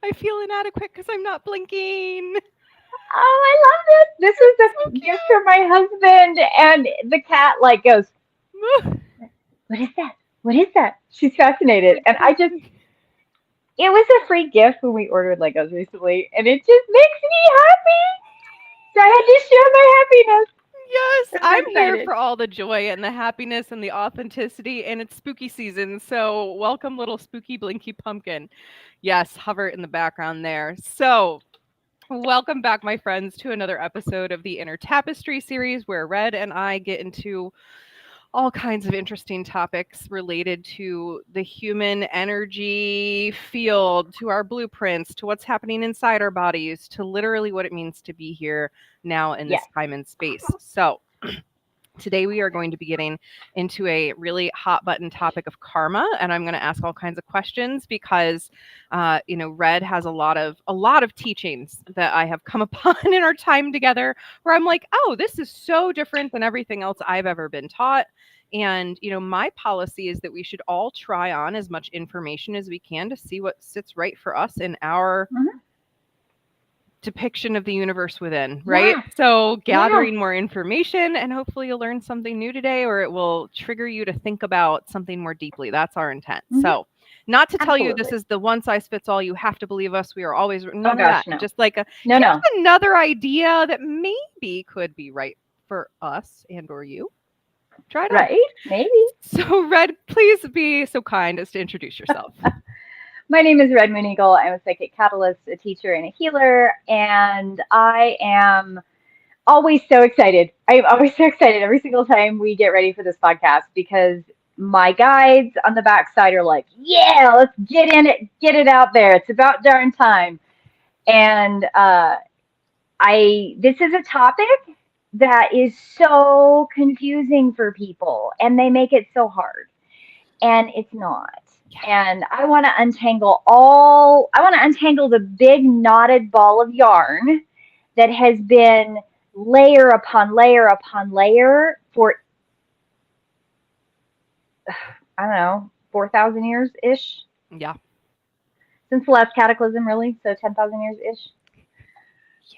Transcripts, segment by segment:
I feel inadequate because I'm not blinking. Oh, I love this. This is So a gift from my husband, and the cat like goes, cute. "What is that? What is that?" She's fascinated, Like, and I just it was a free gift when we ordered Legos recently, and it just makes me happy. So I had to share my happiness. yes, I'm so I'm here excited. for all the joy and the happiness and the authenticity, and it's spooky season, so welcome, little spooky blinky pumpkin. Yes, hover in the background there. So, welcome back, my friends, to another episode of the Inner Tapestry Series, where Red and I get into all kinds of interesting topics related to the human energy field, to our blueprints, to what's happening inside our bodies, to literally what it means to be here now in this Yes. time and space. So, today we are going to be getting into a really hot button topic of karma, and I'm going to ask all kinds of questions because, Red has a lot of teachings that I have come upon in our time together, where I'm like, oh, this is so different than everything else I've ever been taught. And my policy is that we should all try on as much information as we can to see what sits right for us in our Hmm. depiction of the universe within, right? Yes. So Yes. gathering more information, and hopefully you'll learn something new today, or it will trigger you to think about something more deeply. That's our intent. Hmm. So, not to tell you this Absolutely. is the one size fits all, you have to believe us. We are always Oh none of that. gosh, no. Just like No, here's no. another idea that maybe could be right for us and or you. Try it on. Right? Maybe. So, Red, please be so kind as to introduce yourself. My name is Red MoonEagle. I'm a psychic catalyst, a teacher, and a healer, and I am always so excited. I'm always so excited every single time we get ready for this podcast because my guides on the backside are like, "Yeah, let's get in it, get it out there. It's about darn time." And I this is a topic that is so confusing for people, and they make it so hard, and it's not. And I want to untangle the big knotted ball of yarn that has been layer upon layer upon layer for, I don't know, 4,000 years ish, Yeah. since the last cataclysm, really. So 10,000 years ish.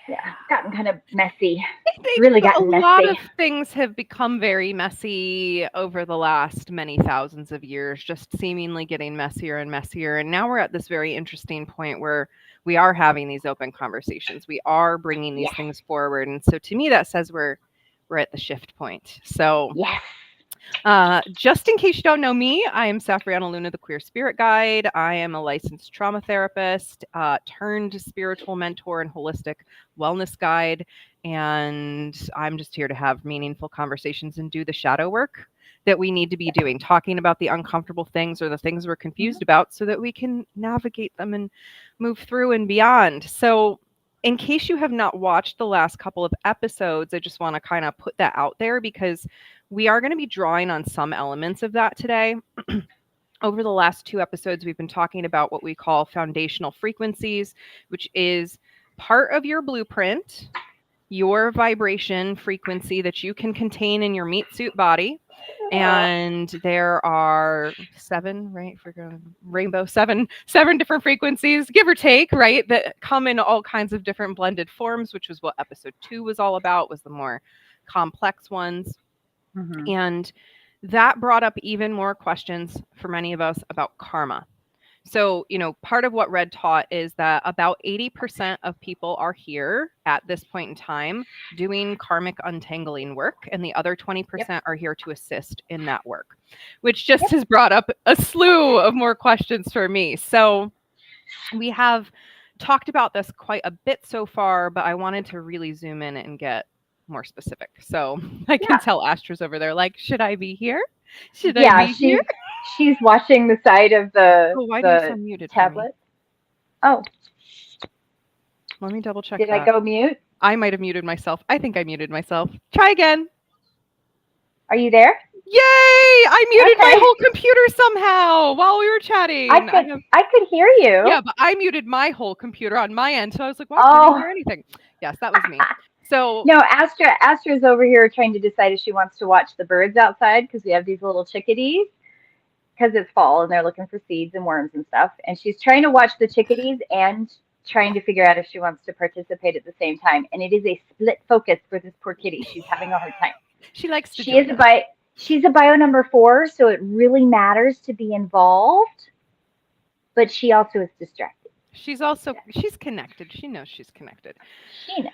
Yeah, Yeah. it's gotten kind of messy. It's They, really a gotten lot of messy. things have become very messy over the last many thousands of years, just seemingly getting messier and messier. And now we're at this very interesting point where we are having these open conversations. We are bringing these Yes, things forward, and so to me, that says we're at the shift point. So yes. just in case you don't know me, I am Safrianna, the Queer Spirit Guide. I am a licensed trauma therapist, turned spiritual mentor and holistic wellness guide. And I'm just here to have meaningful conversations and do the shadow work that we need to be doing, talking about the uncomfortable things or the things we're confused Mhm. about so that we can navigate them and move through and beyond. So, in case you have not watched the last couple of episodes, I just want to kind of put that out there because we are going to be drawing on some elements of that today. Over the last two episodes, we've been talking about what we call foundational frequencies, which is part of your blueprint, your vibration frequency that you can contain in your meat suit body. And there are seven, right? For rainbow, seven different frequencies, give or take, right? That come in all kinds of different blended forms, which was what episode 2 was all about, was the more complex ones. Mhm. And that brought up even more questions for many of us about karma. So, part of what Red taught is that about 80% of people are here at this point in time doing karmic untangling work, and the other Yep. 20% are here to assist in that work, which just Yep. has brought up a slew of more questions for me. So, we have talked about this quite a bit so far, but I wanted to really zoom in and get more specific. So I can Yeah. tell Astra's over there, like, should I be here? Should I Yeah, be here? she's watching the side of Oh, why do you the sound muted for me? tablet. Oh, Let me double check did I that. go mute? I might have muted myself. I think I muted myself. Try again. Are you there? Yay! I muted my Okay. whole computer somehow while we were I chatting. could I could hear you. Yeah, but I muted my whole computer on my end. So I was like, what? I didn't Oh. hear anything. Yes, that was me. So, No, Astra's over here trying to decide if she wants to watch the birds outside because we have these little chickadees. because it's fall and they're looking for seeds and worms and stuff. And she's trying to watch the chickadees and trying to figure out if she wants to participate at the same time. And it is a split focus for this poor kitty. She's having a hard time. She likes to She is she's a bio number 4, so it really matters to be involved, but she also is distracted. She's connected. She knows she's connected. She knows.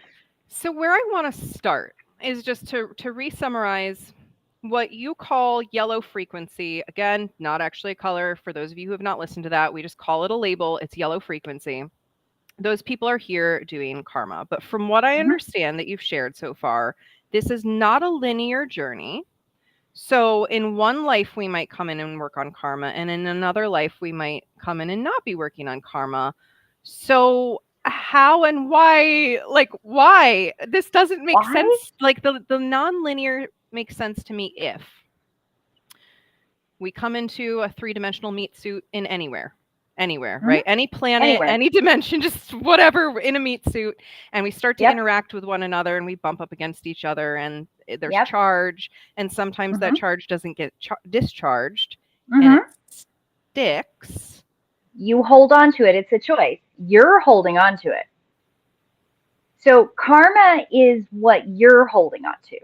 So where I want to start is just to re-summarize what you call yellow frequency. Again, not actually a color. For those of you who have not listened to that, we just call it a label. It's yellow frequency. Those people are here doing karma. But from what I understand that you've shared so far, this is not a linear journey. So in one life, we might come in and work on karma, and in another life, we might come in and not be working on karma. So how and why, like, why? This doesn't make sense. Like, the non-linear makes sense to me if we come into a 3-dimensional meat suit in anywhere, right? Any planet, any dimension, just whatever, in a meat suit, and we start to interact with one another, and we bump up against each other, and there's charge, and sometimes that charge doesn't get discharged, and it sticks. You hold on to it. It's a choice. You're holding on to it. So karma is what you're holding on to.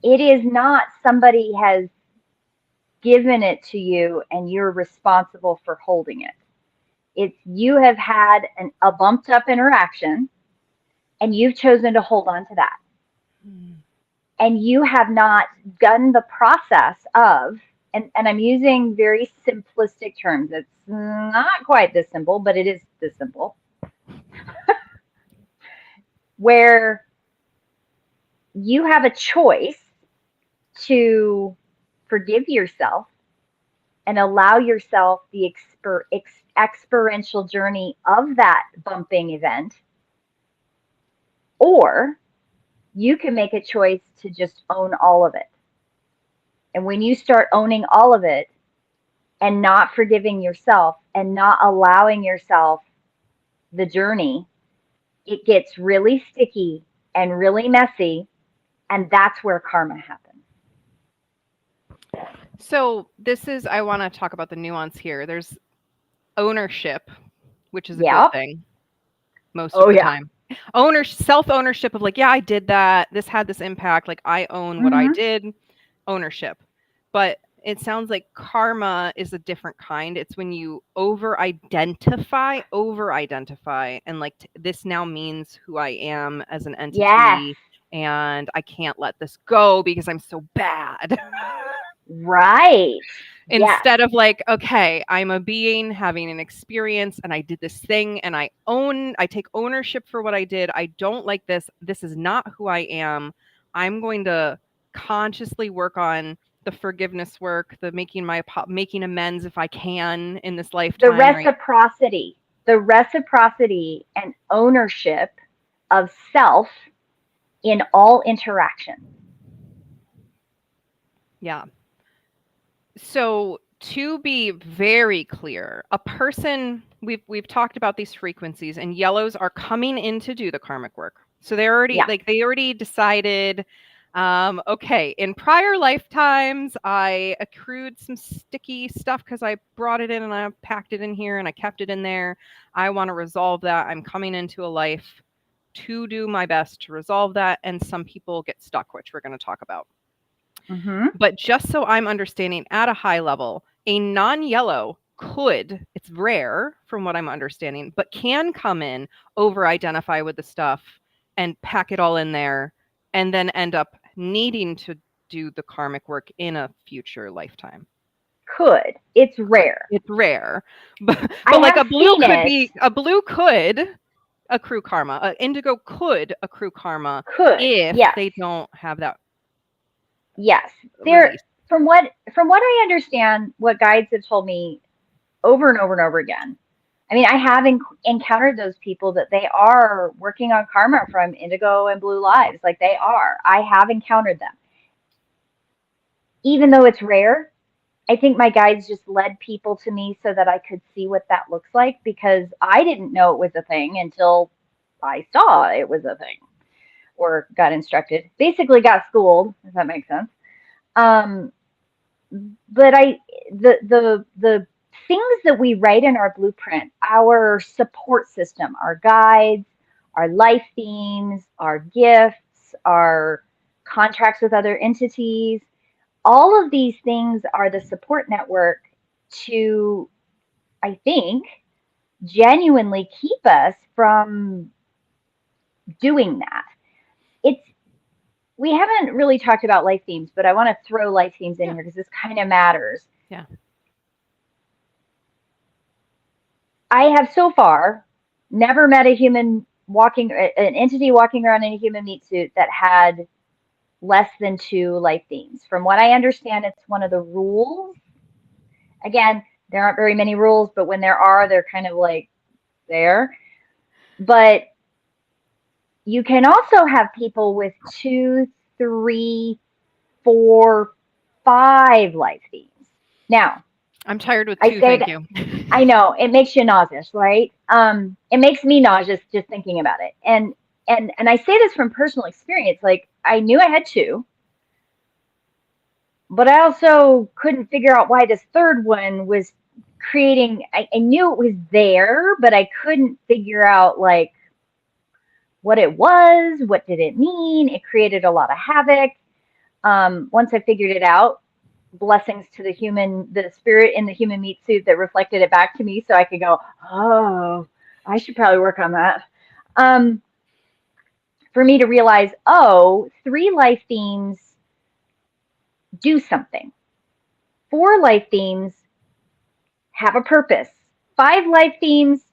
It is not somebody has given it to you and you're responsible for holding it. It's you have had a bumped up interaction and you've chosen to hold on to that. And you have not done the process of, and I'm using very simplistic terms. It's not quite this simple, but it is this simple. Where you have a choice to forgive yourself and allow yourself the experiential journey of that bumping event, or you can make a choice to just own all of it. And when you start owning all of it and not forgiving yourself and not allowing yourself the journey, it gets really sticky and really messy, and that's where karma happens. So I want to talk about the nuance here. There's ownership, which is a good thing most of the time. Self-ownership of like, yeah, I did that. This had this impact. Like, I own what I did. Ownership. But it sounds like karma is a different kind. It's when you over-identify, and like, this now means who I am as an entity. Yes. And I can't let this go because I'm so bad. Right. Instead of like, okay, I'm a being having an experience and I did this thing and I take ownership for what I did. I don't like this. This is not who I am. I'm going to consciously work on the forgiveness work, the making amends if I can in this lifetime. The reciprocity and ownership of self in all interaction. Yeah. So to be very clear, a person, we've talked about these frequencies, and yellows are coming in to do the karmic work. So they're already they already decided, okay, in prior lifetimes, I accrued some sticky stuff because I brought it in and I packed it in here and I kept it in there. I want to resolve that. I'm coming into a life to do my best to resolve that. And some people get stuck, which we're going to talk about. But just so I'm understanding at a high level, a non-yellow could, it's rare from what I'm understanding, but can come in, over-identify with the stuff and pack it all in there and then end up needing to do the karmic work in a future lifetime. Could. It's rare. It's rare. But like a blue could accrue karma. An indigo could accrue karma if they don't have that. Yes. From what I understand, what guides have told me over and over and over again. I mean, I have encountered those people that they are working on karma from indigo and blue lives. Like, they are. I have encountered them. Even though it's rare, I think my guides just led people to me so that I could see what that looks like, because I didn't know it was a thing until I saw it was a thing or got instructed. Basically got schooled, if that makes sense. but the things that we write in our blueprint, our support system, our guides, our life themes, our gifts, our contracts with other entities, all of these things are the support network to, I think, genuinely keep us from doing that. It's We haven't really talked about life themes, but I want to throw life themes in Yeah. here because this kind of matters. Yeah. I have so far never met a human walking, an entity walking around in a human meat suit that had less than two life themes. From what I understand, it's one of the rules. Again, there aren't very many rules, but when there are, they're kind of like there. But you can also have people with two, three, four, five life themes. Now, I'm tired with I two, say thank that you. I know it makes you nauseous, right? It makes me nauseous just thinking about it. And I say this from personal experience. Like I knew I had two, but I also couldn't figure out why this third one was creating. I knew it was there, but I couldn't figure out like what it was, what did it mean. It created a lot of havoc. Once I figured it out, blessings to the spirit in the human meat suit that reflected it back to me so I could go, oh, I should probably work on that. Um, for me to realize, oh, three life themes do something. Four life themes have a purpose. Five life themes,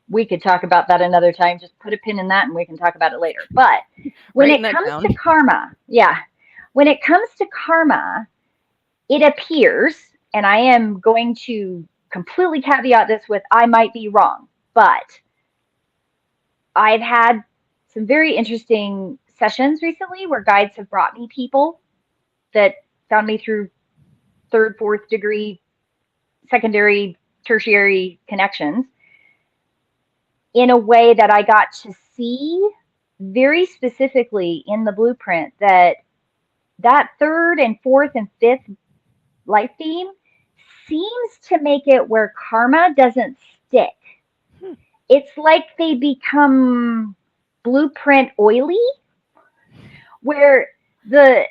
we could talk about that another time. Just put a pin in that and we can talk about it later. But when Writing it that comes down. to karma, yeah, when it comes to karma, it appears, and I am going to completely caveat this with I might be wrong, but I've had some very interesting sessions recently where guides have brought me people that found me through third, fourth degree, secondary, tertiary connections in a way that I got to see very specifically in the blueprint that that third and fourth and fifth life theme seems to make it where karma doesn't stick. Hmm. It's like they become blueprint oily, where the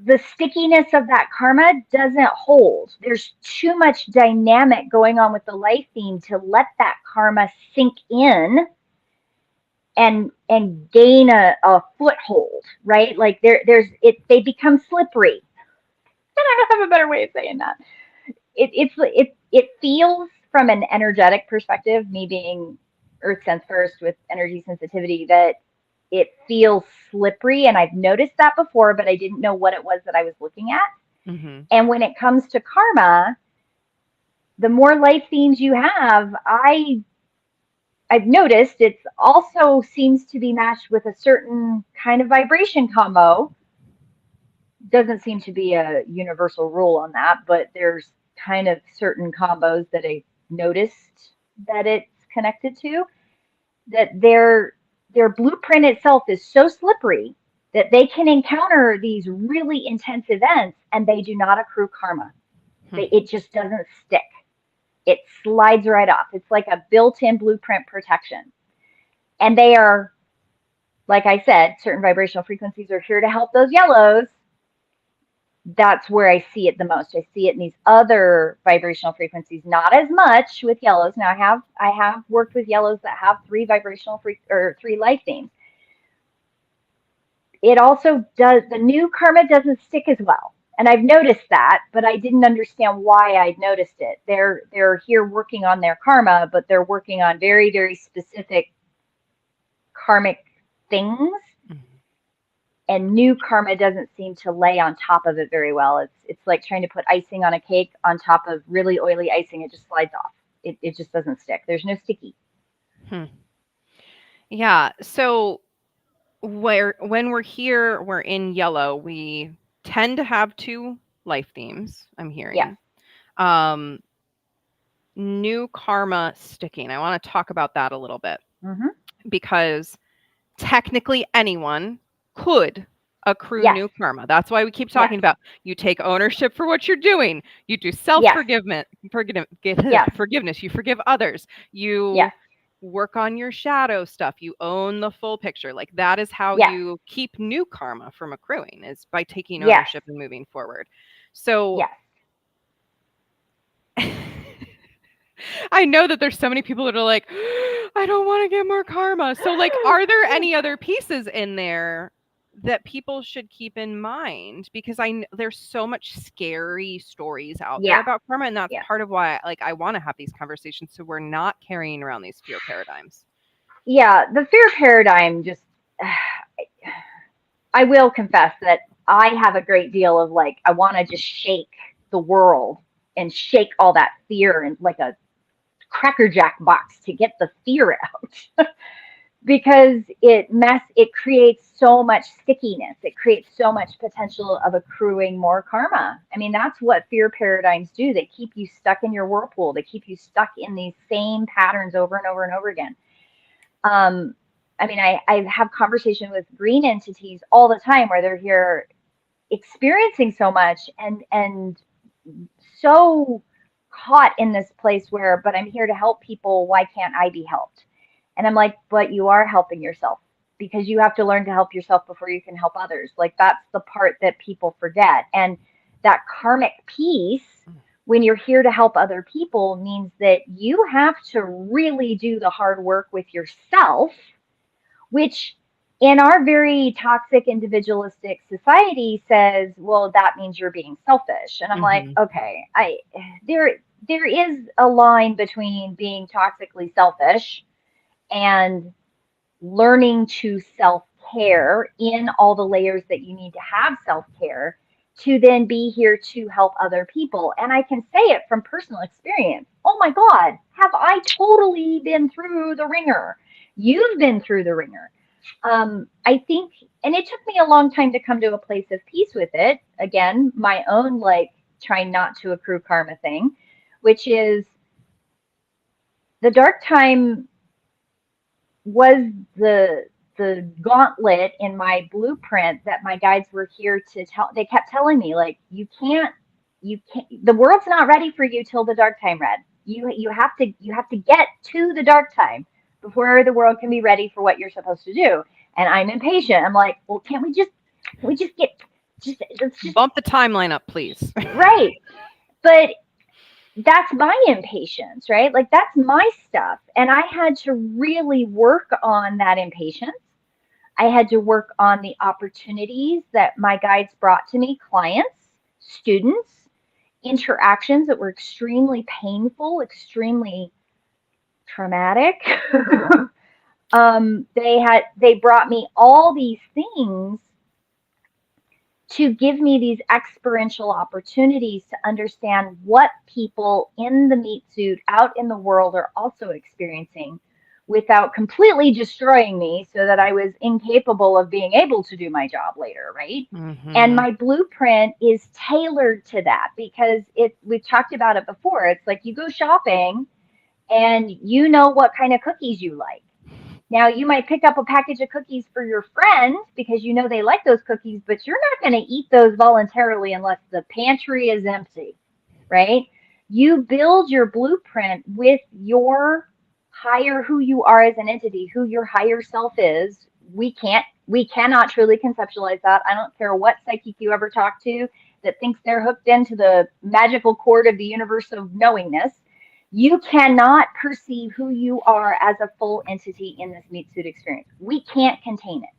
the stickiness of that karma doesn't hold. There's too much dynamic going on with the life theme to let that karma sink in and gain a foothold, right? Like there's it they become slippery. And I don't have a better way of saying that. It feels from an energetic perspective, me being earth sense first with energy sensitivity, that it feels slippery, and I've noticed that before, but I didn't know what it was that I was looking at. Mm-hmm. And when it comes to karma, the more life themes you have, I've noticed it also seems to be matched with a certain kind of vibration combo. Doesn't seem to be a universal rule on that, but there's kind of certain combos that I noticed that it's connected to, that their blueprint itself is so slippery that they can encounter these really intense events and they do not accrue karma. Hmm. It just doesn't stick. It slides right off. It's like a built-in blueprint protection. And they are, like I said, certain vibrational frequencies are here to help those yellows. That's where I see it the most. I see it in these other vibrational frequencies, not as much with yellows. Now I have worked with yellows that have three vibrational or three life themes. It also does, the new karma doesn't stick as well. And I've noticed that, but I didn't understand why I'd noticed it. They're here working on their karma, but they're working on very, very specific karmic things, Mm-hmm. and new karma doesn't seem to lay on top of it very well. It's like trying to put icing on a cake on top of really oily icing. It just slides off. It just doesn't stick. There's no sticky. Hmm. Yeah. So when we're here, we're in yellow. We tend to have two life themes. I'm Yes. hearing. Um, New karma sticking. I want to talk about that a little bit Mm-hmm. because technically anyone could accrue Yes. new karma. That's why we keep Yes. talking about you take ownership for what you're doing. You do Yes. self-forgiveness, Yes. forgiveness. You forgive others. You Yes. work on your shadow stuff. You own the full picture. Like that is how Yes. you keep new karma from accruing, is by taking Yes. ownership and moving forward. So Yes. I know that there's so many people that are like, I don't want to get more karma. So like, are there any other pieces in there that people should keep in mind? Because there's so much scary stories out there Yeah. about karma, and that's Yeah. part of why I want to have these conversations, so we're not carrying around these fear paradigms. Yeah. The fear paradigm just, I will confess that I have a great deal of like, I want to just shake the world and shake all that fear and like a Cracker Jack box to get the fear out. Because it creates so much stickiness. It creates so much potential of accruing more karma. I mean, that's what fear paradigms do. They keep you stuck in your whirlpool. They keep you stuck in these same patterns over and over and over again. I mean, I have conversation with green entities all the time where they're here experiencing so much and so caught in this place where, but I'm here to help people. Why can't I be helped? And I'm like, but you are helping yourself because you have to learn to help yourself before you can help others. Like that's the part that people forget. And that karmic piece, when you're here to help other people, means that you have to really do the hard work with yourself, which in our very toxic individualistic society says, well, that means you're being selfish. And I'm like, Mm-hmm. okay, there is a line between being toxically selfish and learning to self-care in all the layers that you need to have self-care to then be here to help other people. And I can say it from personal experience. Oh my God, have I totally been through the ringer? You've been through the ringer. I think, and it took me a long time to come to a place of peace with it. Again, my own like trying not to accrue karma thing, which is the dark time was the gauntlet in my blueprint that my guides were here to tell. They kept telling me like, you can't, the world's not ready for you till the dark time, Red. You have to get to the dark time before the world can be ready for what you're supposed to do. And I'm impatient. I'm like, well, can't we just get let's just Bump the timeline up, please. right. But that's my impatience, right? Like that's my stuff. And I had to really work on that impatience. I had to work on the opportunities that my guides brought to me, clients, students, interactions that were extremely painful, extremely traumatic. They brought me all these things to give me these experiential opportunities to understand what people in the meat suit out in the world are also experiencing without completely destroying me so that I was incapable of being able to do my job later, right? And Mm-hmm. my blueprint is tailored to that because we've talked about it before. It's like you go shopping and you know what kind of cookies you like. Now, you might pick up a package of cookies for your friend because you know they like those cookies, but you're not going to eat those voluntarily unless the pantry is empty, right? You build your blueprint with your who you are as an entity, who your higher self is. We cannot truly conceptualize that. I don't care what psychic you ever talk to that thinks they're hooked into the magical cord of the universe of knowingness. You cannot perceive who you are as a full entity in this meat suit experience. We can't contain it.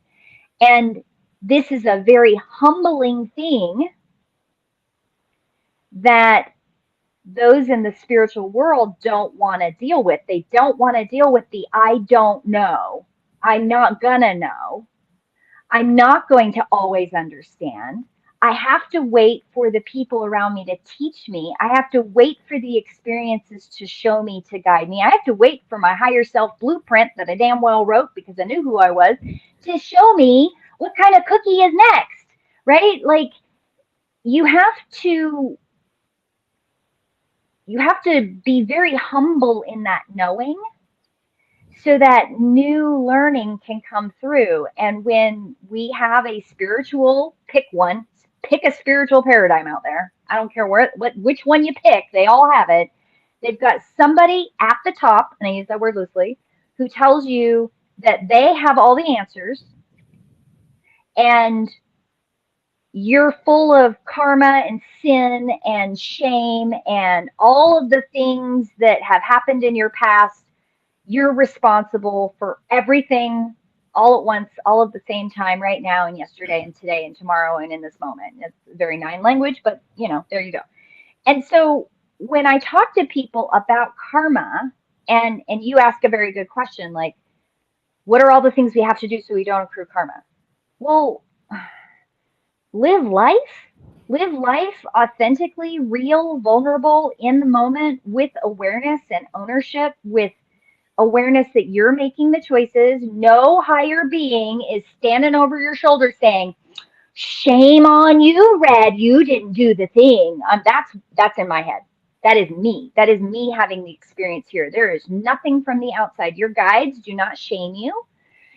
And this is a very humbling thing that those in the spiritual world don't want to deal with. They don't want to deal with the I don't know. I'm not gonna know. I'm not going to always understand. I have to wait for the people around me to teach me. I have to wait for the experiences to show me, to guide me. I have to wait for my higher self blueprint that I damn well wrote because I knew who I was to show me what kind of cookie is next, right? Like you have to be very humble in that knowing so that new learning can come through. And when we have a spiritual, pick one, pick a spiritual paradigm out there. I don't care which one you pick, they all have it. They've got somebody at the top, and I use that word loosely, who tells you that they have all the answers, and you're full of karma and sin and shame and all of the things that have happened in your past. You're responsible for everything all at once, all at the same time, right now and yesterday and today and tomorrow and in this moment. It's very nine language, but there you go. And so when I talk to people about karma, and you ask a very good question, like, what are all the things we have to do so we don't accrue karma? Well, live life authentically, real, vulnerable, in the moment, with awareness and ownership, with awareness that you're making the choices. No higher being is standing over your shoulder saying, shame on you, Red, you didn't do the thing. That's in my head. That is me. That is me having the experience here. There is nothing from the outside. Your guides do not shame you.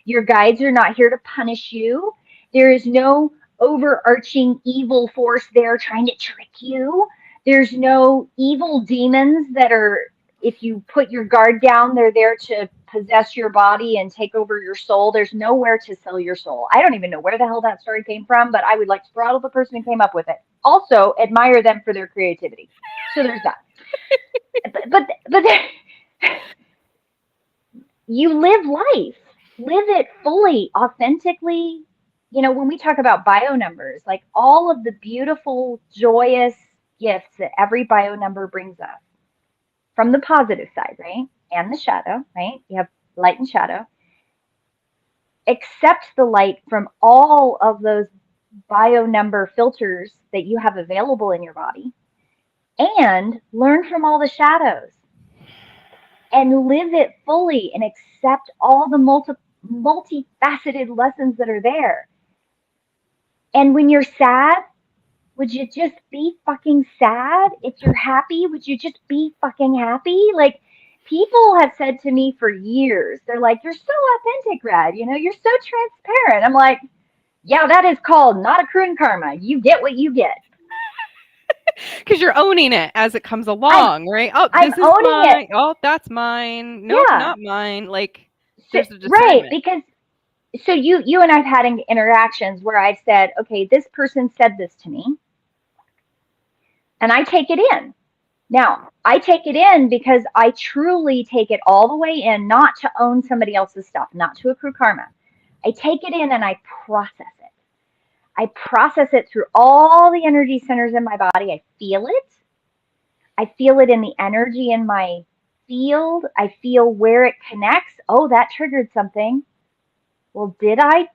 Your guides are not here to punish you. There is no overarching evil force there trying to trick you. There's no evil demons that are, if you put your guard down, they're there to possess your body and take over your soul. There's nowhere to sell your soul. I don't even know where the hell that story came from, but I would like to throttle the person who came up with it. Also, admire them for their creativity. So there's that. But you live life. Live it fully, authentically. When we talk about bio numbers, like all of the beautiful, joyous gifts that every bio number brings us from the positive side, right? And the shadow, right? You have light and shadow. Accept the light from all of those bio number filters that you have available in your body, and learn from all the shadows and live it fully and accept all the multifaceted lessons that are there. And when you're sad, would you just be fucking sad? If you're happy, would you just be fucking happy? Like, people have said to me for years, they're like, you're so authentic, Red, you're so transparent. I'm like, yeah, that is called not accruing karma. You get what you get. Because you're owning it as it comes along, right? Oh, this is mine. Oh, that's mine. Nope, not mine. Like, there's a discernment. Right, because so you and I've had interactions where I've said, okay, this person said this to me, and I take it in. Now, I take it in because I truly take it all the way in, not to own somebody else's stuff, not to accrue karma. I take it in and I process it. I process it through all the energy centers in my body. I feel it. I feel it in the energy in my field. I feel where it connects. Oh, that triggered something. Well, did I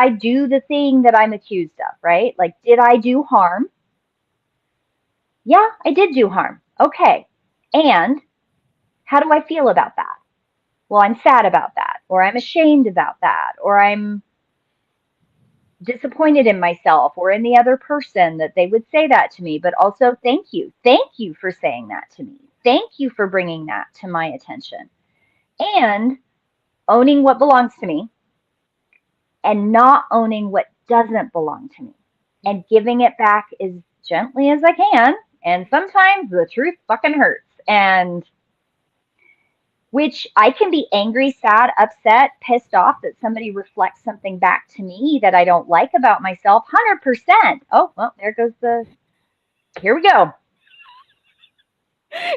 do the thing that I'm accused of, right? Like, did I do harm? Yeah, I did do harm. Okay. And how do I feel about that? Well, I'm sad about that, or I'm ashamed about that, or I'm disappointed in myself or in the other person that they would say that to me. But also, thank you. Thank you for saying that to me. Thank you for bringing that to my attention. And owning what belongs to me and not owning what doesn't belong to me, and giving it back as gently as I can. And sometimes the truth fucking hurts. And which I can be angry, sad, upset, pissed off that somebody reflects something back to me that I don't like about myself. 100%. Oh, well, there goes here we go.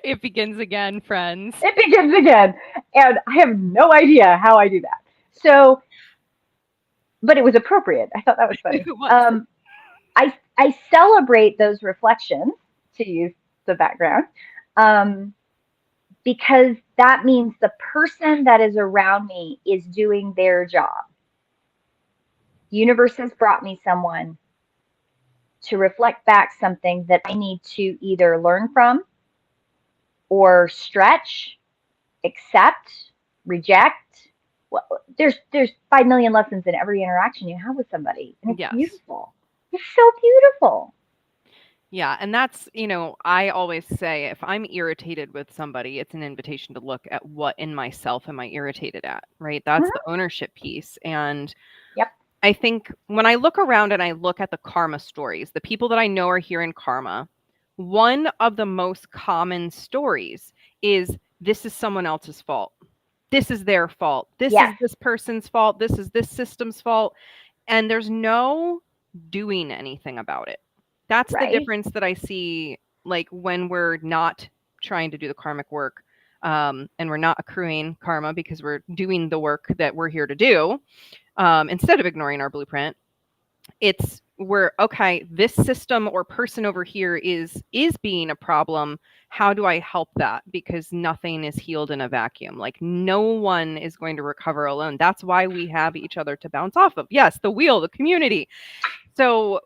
It begins again, friends. It begins again. And I have no idea how I do that. So, but it was appropriate. I thought that was funny. I celebrate those reflections, to use the background, because that means the person that is around me is doing their job. The universe has brought me someone to reflect back something that I need to either learn from or stretch, accept, reject. Well, there's 5 million lessons in every interaction you have with somebody, and it's beautiful. It's so beautiful. Yeah, and that's, I always say if I'm irritated with somebody, it's an invitation to look at what in myself am I irritated at, right? That's the Mhm. ownership piece. And Yep. I think when I look around and I look at the karma stories, the people that I know are here in karma, one of the most common stories is this is someone else's fault. This is their fault. This is Yes. this person's fault. This is this system's fault. And there's no doing anything about it. That's the Right. difference that I see, like when we're not trying to do the karmic work, and we're not accruing karma because we're doing the work that we're here to do, instead of ignoring our blueprint. It's we're okay, this system or person over here is being a problem. How do I help that? Because nothing is healed in a vacuum. Like no one is going to recover alone. That's why we have each other to bounce off of. Yes, the wheel, the community. So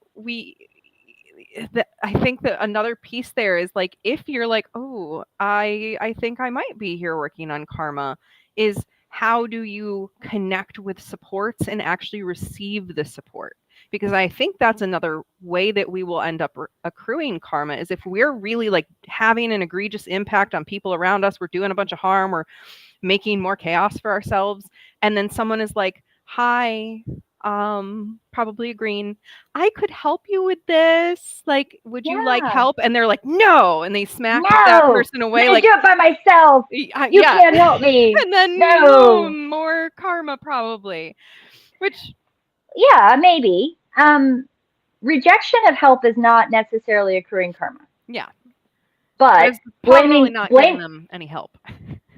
I think that another piece there is like if you're like, oh, I think I might be here working on karma, is how do you connect with supports and actually receive the support? Because I think that's another way that we will end up accruing karma is if we're really like having an egregious impact on people around us, we're doing a bunch of harm, we're making more chaos for ourselves, and then someone is like, hi, probably agreeing, I could help you with this, like would you like Yeah. help? And they're like, no, and they smack that No, person I'm away gonna like, do it by myself. You Yeah. can't help me. And then No. boom, more karma probably, which Yeah, maybe. Rejection of help is not necessarily accruing karma, yeah, but but it's probably not giving them any help.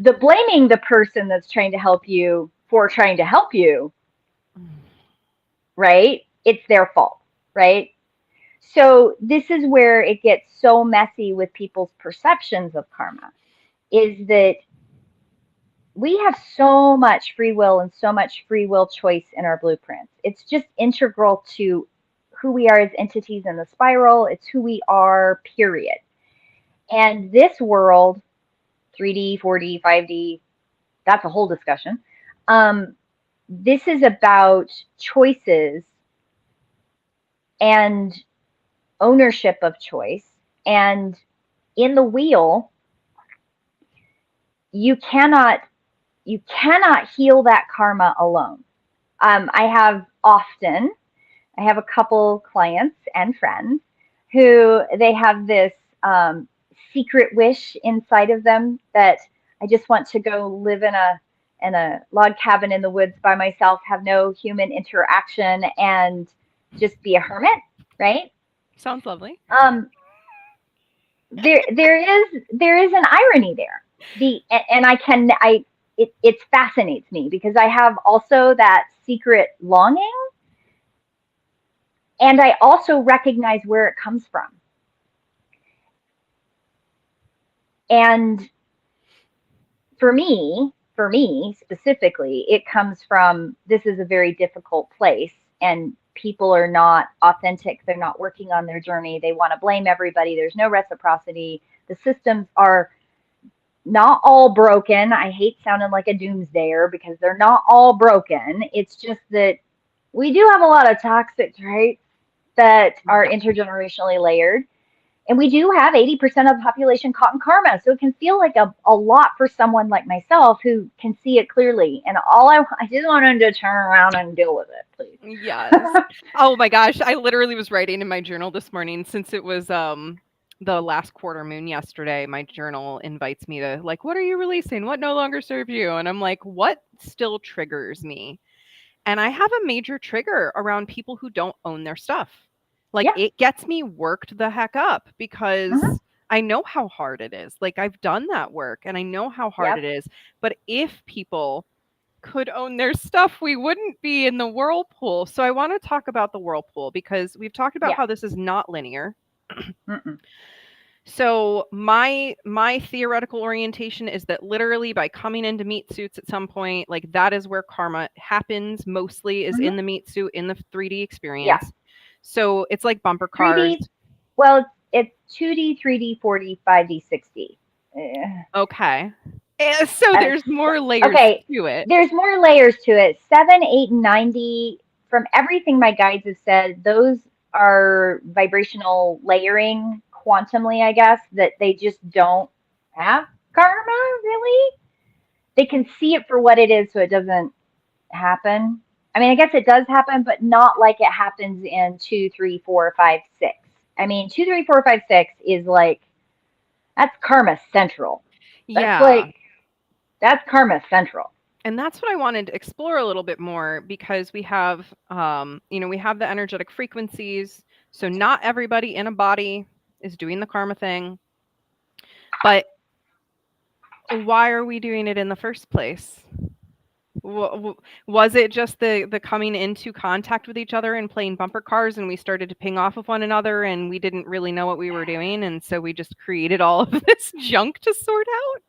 blaming the person that's trying to help you for trying to help you, right? It's their fault, right? So this is where it gets so messy with people's perceptions of karma is that we have so much free will and so much free will choice in our blueprints. It's just integral to who we are as entities in the spiral. It's who we are, period. And this world, 3D, 4D, 5D, that's a whole discussion. Um, this is about choices and ownership of choice. And in the wheel, you cannot heal that karma alone. I have often, I have a couple clients and friends who they have this secret wish inside of them that I just want to go live in a log cabin in the woods by myself, have no human interaction, and just be a hermit, right? Sounds lovely. There is an irony there. And it fascinates me because I have also that secret longing, and I also recognize where it comes from. And for me specifically, it comes from this is a very difficult place, and people are not authentic. They're not working on their journey. They want to blame everybody. There's no reciprocity. The systems are not all broken. I hate sounding like a doomsdayer because they're not all broken. It's just that we do have a lot of toxic traits that are Yeah. intergenerationally layered. And we do have 80% of the population caught in karma. So it can feel like a lot for someone like myself who can see it clearly. And I just wanted to turn around and deal with it, please. Yes. Oh my gosh, I literally was writing in my journal this morning since it was the last quarter moon yesterday. My journal invites me to like, what are you releasing? What no longer serves you? And I'm like, what still triggers me? And I have a major trigger around people who don't own their stuff. Like Yeah. it gets me worked the heck up because Mm-hmm. I know how hard it is. Like I've done that work and I know how hard Yep. it is. But if people could own their stuff, we wouldn't be in the whirlpool. So I want to talk about the whirlpool because we've talked about Yeah. how this is not linear. Mm-mm. So my theoretical orientation is that literally by coming into meat suits at some point, like that is where karma happens mostly is Mm-hmm. in the meat suit in the 3D Yeah. experience. So it's like bumper cars. 3D. Well, it's 2D, 3D, 4D, 5D, 6D. Eh. Okay. So Uh, there's more layers okay, to it. there's more layers to it. 7, 8, and 9D. From everything my guides have said, those are vibrational layering quantumly, I guess, that they just don't have karma, really. They can see it for what it is, so it doesn't happen. I mean, I guess it does happen, but not like it happens in 2, 3, 4, 5, 6. I mean, 2, 3, 4, 5, 6 is like, that's karma central. That's Yeah. like, that's karma central. And that's what I wanted to explore a little bit more, because we have, we have the energetic frequencies. So not everybody in a body is doing the karma thing, but why are we doing it in the first place? Was it just the coming into contact with each other and playing bumper cars, and we started to ping off of one another, and we didn't really know what we were doing, and so we just created all of this junk to sort out?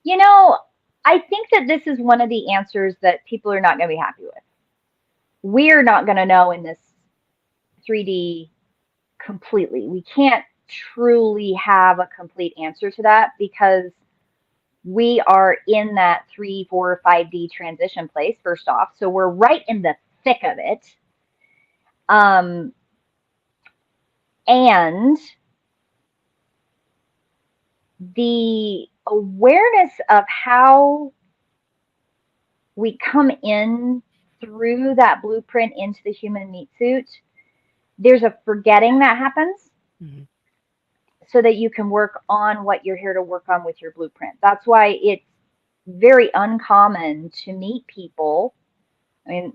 You know, I think that this is one of the answers that people are not going to be happy with. We're not going to know in this 3D completely. We can't truly have a complete answer to that because we are in that 3, 4, 5D transition place, first off. So we're right in the thick of it. And the awareness of how we come in through that blueprint into the human meat suit, there's a forgetting that happens. Mm-hmm. So that you can work on what you're here to work on with your blueprint. That's why it's very uncommon to meet people. I mean,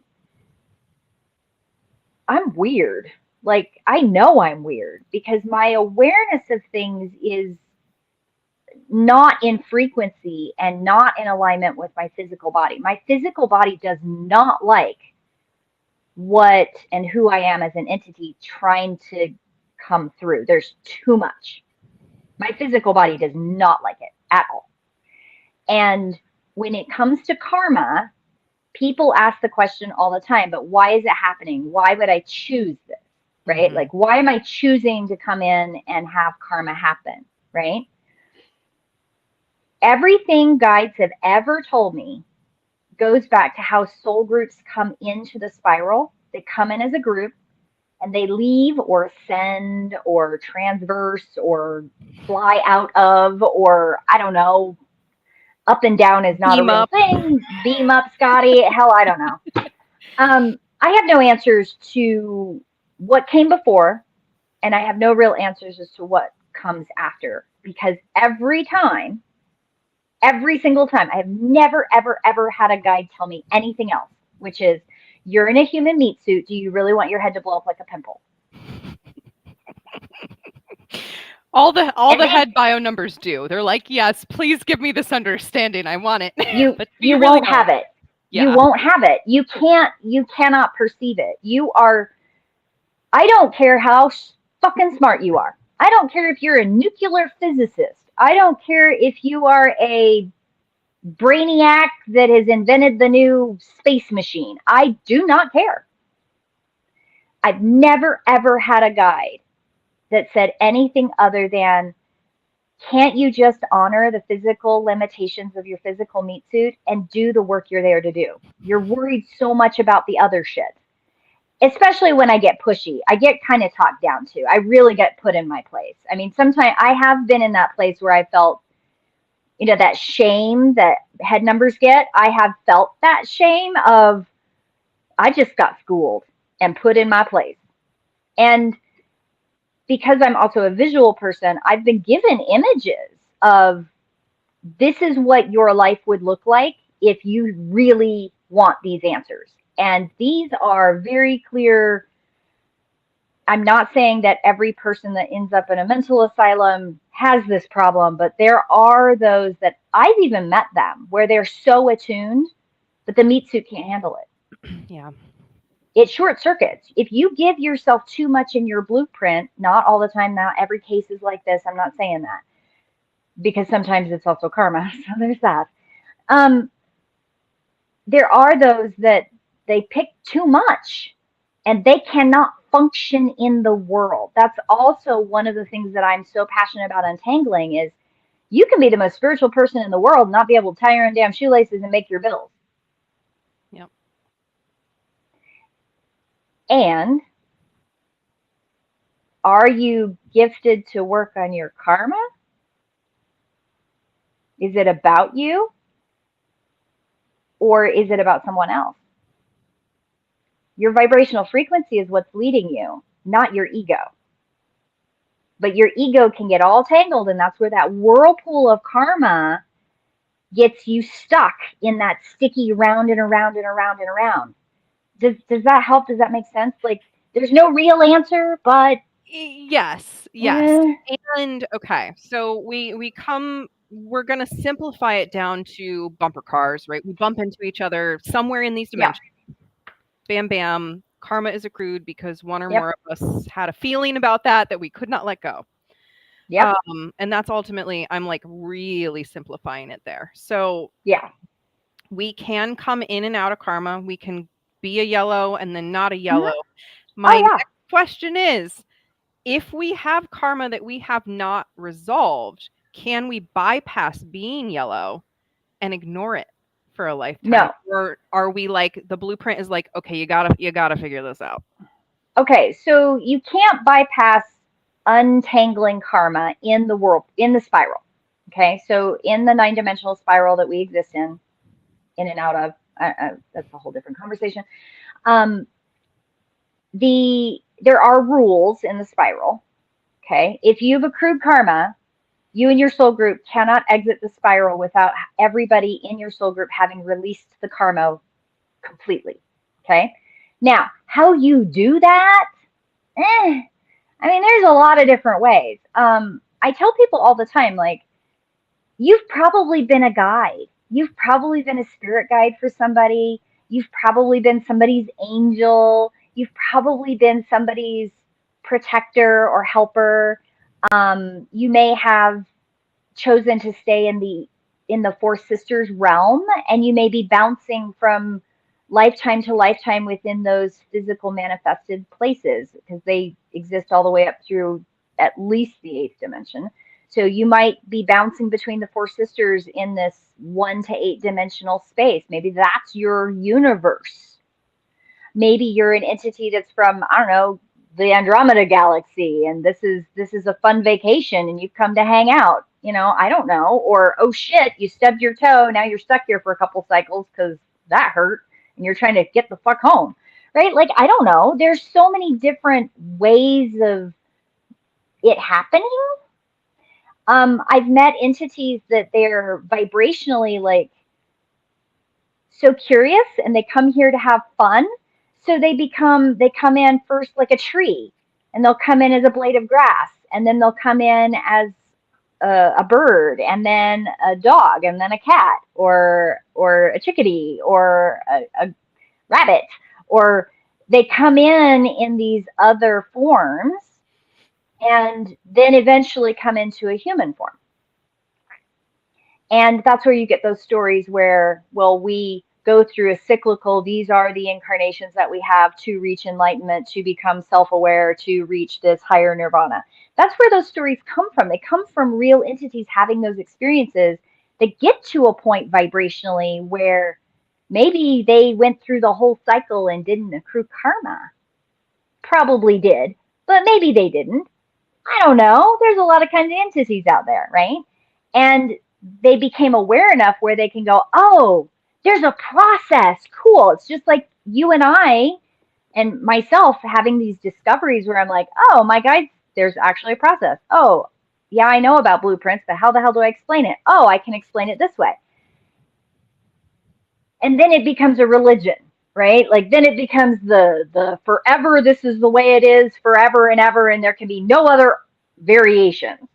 I'm weird. Like, I know I'm weird because my awareness of things is not in frequency and not in alignment with my physical body. My physical body does not like what and who I am as an entity trying to come through. There's too much. My physical body does not like it at all. And when it comes to karma, people ask the question all the time, but why is it happening? Why would I choose this? Right? Mm-hmm. Like, why am I choosing to come in and have karma happen? Right? Everything guides have ever told me goes back to how soul groups come into the spiral. They come in as a group and they leave or ascend or transverse or fly out of, or I don't know, up and down is not beam a real up. Thing. Beam up, Scotty. Hell, I don't know. I have no answers to what came before, and I have no real answers as to what comes after, because every single time, I have never, ever, ever had a guide tell me anything else, which is, you're in a human meat suit. Do you really want your head to blow up like a pimple? All the head bio numbers do. They're like, yes, please give me this understanding. I want it. You really won't have it. Yeah. You won't have it. You cannot perceive it. I don't care how fucking smart you are. I don't care if you're a nuclear physicist. I don't care if you are a brainiac that has invented the new space machine. I do not care. I've never, ever had a guide that said anything other than, can't you just honor the physical limitations of your physical meat suit and do the work you're there to do? You're worried so much about the other shit. Especially when I get pushy. I get kind of talked down to. I really get put in my place. I mean, sometimes I have been in that place where I felt, that shame that head numbers get. I have felt that shame of, I just got schooled and put in my place. And because I'm also a visual person, I've been given images of, this is what your life would look like if you really want these answers. And these are very clear. I'm not saying that every person that ends up in a mental asylum has this problem, but there are those that I've even met them where they're so attuned, but the meat suit can't handle it. Yeah. It short circuits. If you give yourself too much in your blueprint, not all the time, not every case is like this. I'm not saying that, because sometimes it's also karma. So there's that. There are those that they pick too much and they cannot function in the world. That's also one of the things that I'm so passionate about untangling is, you can be the most spiritual person in the world and not be able to tie your own damn shoelaces and make your bills. Yep. And Are you gifted to work on your karma? Is it about you? Or is it about someone else? Your vibrational frequency is what's leading you, not your ego. But your ego can get all tangled, and that's where that whirlpool of karma gets you stuck in that sticky round and around and around and around. Does that help? Does that make sense? Like, there's no real answer, but Yes. And okay, so we're going to simplify it down to bumper cars, right? We bump into each other somewhere in these yeah, dimensions. Bam, bam. Karma is accrued because one or yep, more of us had a feeling about that we could not let go. yep, And that's ultimately, I'm like really simplifying it there. So yeah. we can come in and out of karma. We can be a yellow and then not a Hmm. yellow. Oh My yeah. next question is, if we have karma that we have not resolved, can we bypass being yellow and ignore it for a lifetime? No. Or are we like, the blueprint is like, okay, you gotta figure this out? Okay, so you can't bypass untangling karma in the world, in the spiral. Okay, so in the nine-dimensional spiral that we exist in and out of, that's a whole different conversation. Um, there are rules in the spiral. Okay, if you've accrued karma, you and your soul group cannot exit the spiral without everybody in your soul group having released the karma completely. Okay, now how you do that? I mean, there's a lot of different ways. I tell people all the time, like, you've probably been a guide. You've probably been a spirit guide for somebody. You've probably been somebody's angel. You've probably been somebody's protector or helper. You may have chosen to stay in the Four Sisters realm, and you may be bouncing from lifetime to lifetime within those physical manifested places because they exist all the way up through at least the eighth dimension. So you might be bouncing between the Four Sisters in this 1 to 8 dimensional space. Maybe that's your universe. Maybe you're an entity that's from, I don't know, the Andromeda galaxy, and this is a fun vacation and you've come to hang out. I don't know. Or, oh shit, you stubbed your toe, now you're stuck here for a couple cycles because that hurt and you're trying to get the fuck home. Right? Like, I don't know. There's so many different ways of it happening. I've met entities that they're vibrationally like so curious and they come here to have fun. So they come in first like a tree, and they'll come in as a blade of grass, and then they'll come in as a bird, and then a dog, and then a cat, or a chickadee, or a rabbit, or they come in these other forms, and then eventually come into a human form. And that's where you get those stories where, well, we go through a cyclical, these are the incarnations that we have to reach enlightenment, to become self aware, to reach this higher nirvana. That's where those stories come from. They come from real entities having those experiences that get to a point vibrationally where maybe they went through the whole cycle and didn't accrue karma. Probably did, but maybe they didn't. I don't know. There's a lot of kinds of entities out there, right? And they became aware enough where they can go, oh, there's a process. Cool. It's just like you and I and myself having these discoveries where I'm like, oh, my guys, there's actually a process. Oh, yeah, I know about blueprints, but how the hell do I explain it? Oh, I can explain it this way. And then it becomes a religion, right? Like then it becomes the forever, this is the way it is forever and ever, and there can be no other variations,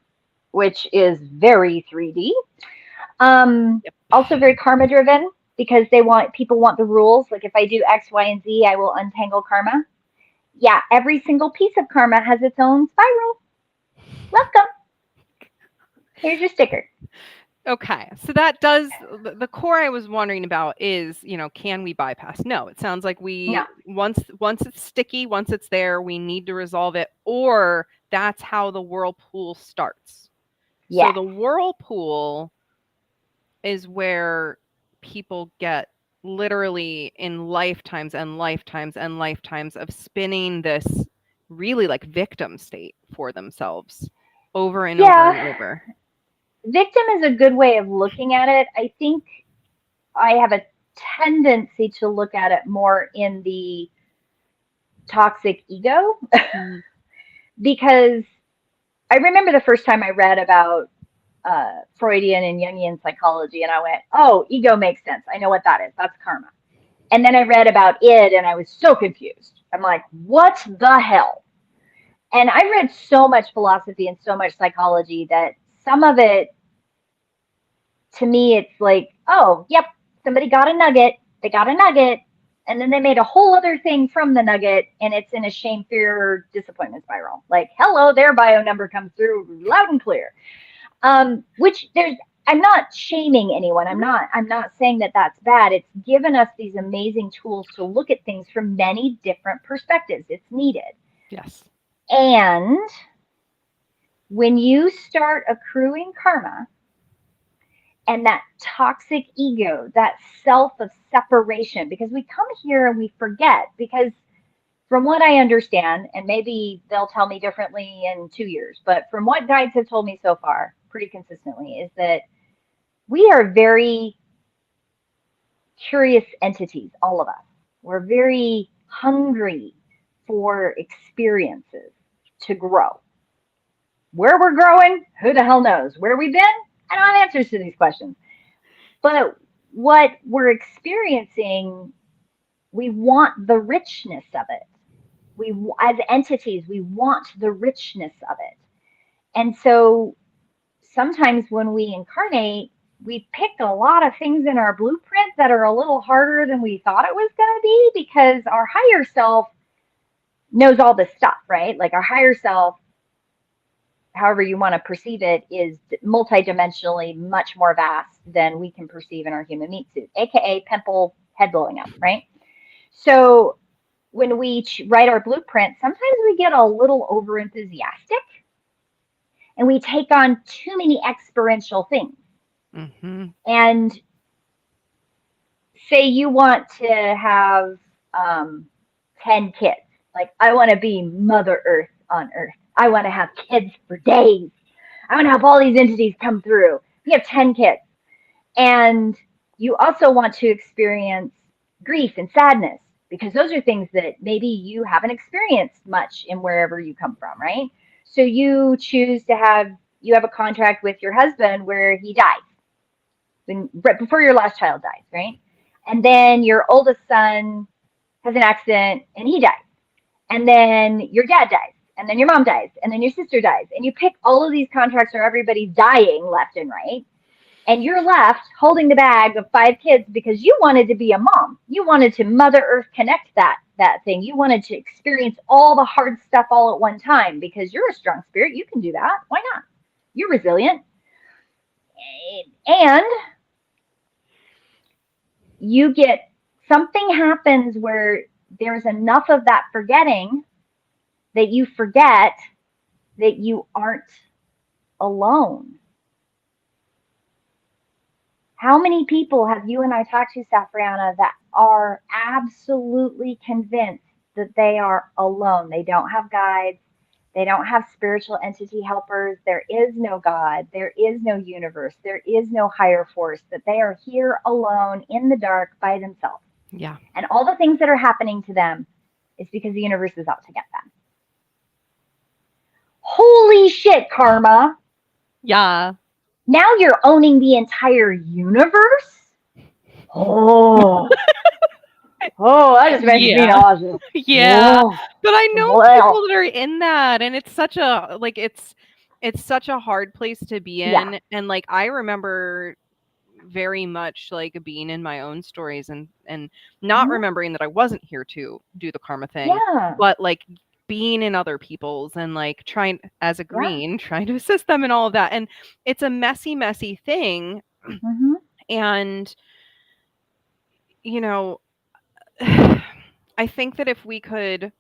which is very 3D. Yep. Also very karma driven because people want the rules. Like if I do X, Y, and Z, I will untangle karma. Yeah, every single piece of karma has its own spiral. Welcome. Here's your sticker. Okay, so that does the core I was wondering about is, can we bypass? No, it sounds like No. once it's sticky, once it's there, we need to resolve it, or that's how the whirlpool starts. So Yes. the whirlpool is where people get literally in lifetimes and lifetimes and lifetimes of spinning this really like victim state for themselves over and over Yeah, and over. victim is a good way of looking at it. I think I have a tendency to look at it more in the toxic ego Mm. because I remember the first time I read about Freudian and Jungian psychology, and I went, "Oh, ego makes sense. I know what that is. That's karma." And then I read about id, and I was so confused. I'm like, "What the hell?" And I read so much philosophy and so much psychology that some of it, to me, it's like, "Oh, yep, somebody got a nugget. They got a nugget." And then they made a whole other thing from the nugget, and it's in a shame, fear, disappointment spiral. Like, hello, their bio number comes through loud and clear. Which there's, I'm not shaming anyone. I'm not saying that that's bad. It's given us these amazing tools to look at things from many different perspectives. It's needed. Yes. And when you start accruing karma and that toxic ego, that self of separation, because we come here and we forget, because from what I understand, and maybe they'll tell me differently in 2 years, but from what guides have told me so far, pretty consistently, is that we are very curious entities, all of us. We're very hungry for experiences to grow. Where we're growing, who the hell knows? Where we've been, I don't have answers to these questions. But what we're experiencing, we want the richness of it. We, as entities, we want the richness of it. And so sometimes when we incarnate, we pick a lot of things in our blueprint that are a little harder than we thought it was going to be, because our higher self knows all this stuff, right? Like our higher self, however you want to perceive it, is multidimensionally much more vast than we can perceive in our human meat suit, aka pimple head blowing up, right? So when we write our blueprint, sometimes we get a little over enthusiastic and we take on too many experiential things. Mm-hmm. And say you want to have 10 kids. Like, I want to be Mother Earth on Earth. I want to have kids for days. I want to have all these entities come through. You have 10 kids. And you also want to experience grief and sadness, because those are things that maybe you haven't experienced much in wherever you come from, right? So you choose to you have a contract with your husband where he dies right before your last child dies, right? And then your oldest son has an accident and he dies. And then your dad dies. And then your mom dies. And then your sister dies. And you pick all of these contracts where everybody's dying left and right. And you're left holding the bag of 5 kids because you wanted to be a mom. You wanted to Mother Earth connect that thing. You wanted to experience all the hard stuff all at one time because you're a strong spirit. You can do that. Why not? You're resilient. And you get, something happens where there's enough of that forgetting that you forget that you aren't alone. How many people have you and I talked to, Safrianna, that are absolutely convinced that they are alone? They don't have guides. They don't have spiritual entity helpers. There is no God. There is no universe. There is no higher force, that they are here alone in the dark by themselves. Yeah. And all the things that are happening to them is because the universe is out to get them. Holy shit, karma. Yeah. Now you're owning the entire universe? Oh. Oh, that just makes me nauseous. Yeah. Oh. But I know Well. people that are in that, and it's such a like it's such a hard place to be in. Yeah. And like I remember very much like being in my own stories and not Mhm. remembering that I wasn't here to do the karma thing, Yeah. but like being in other people's and like trying as a Yeah. green trying to assist them and all of that. And it's a messy thing. Mhm. And you know, I think that if we could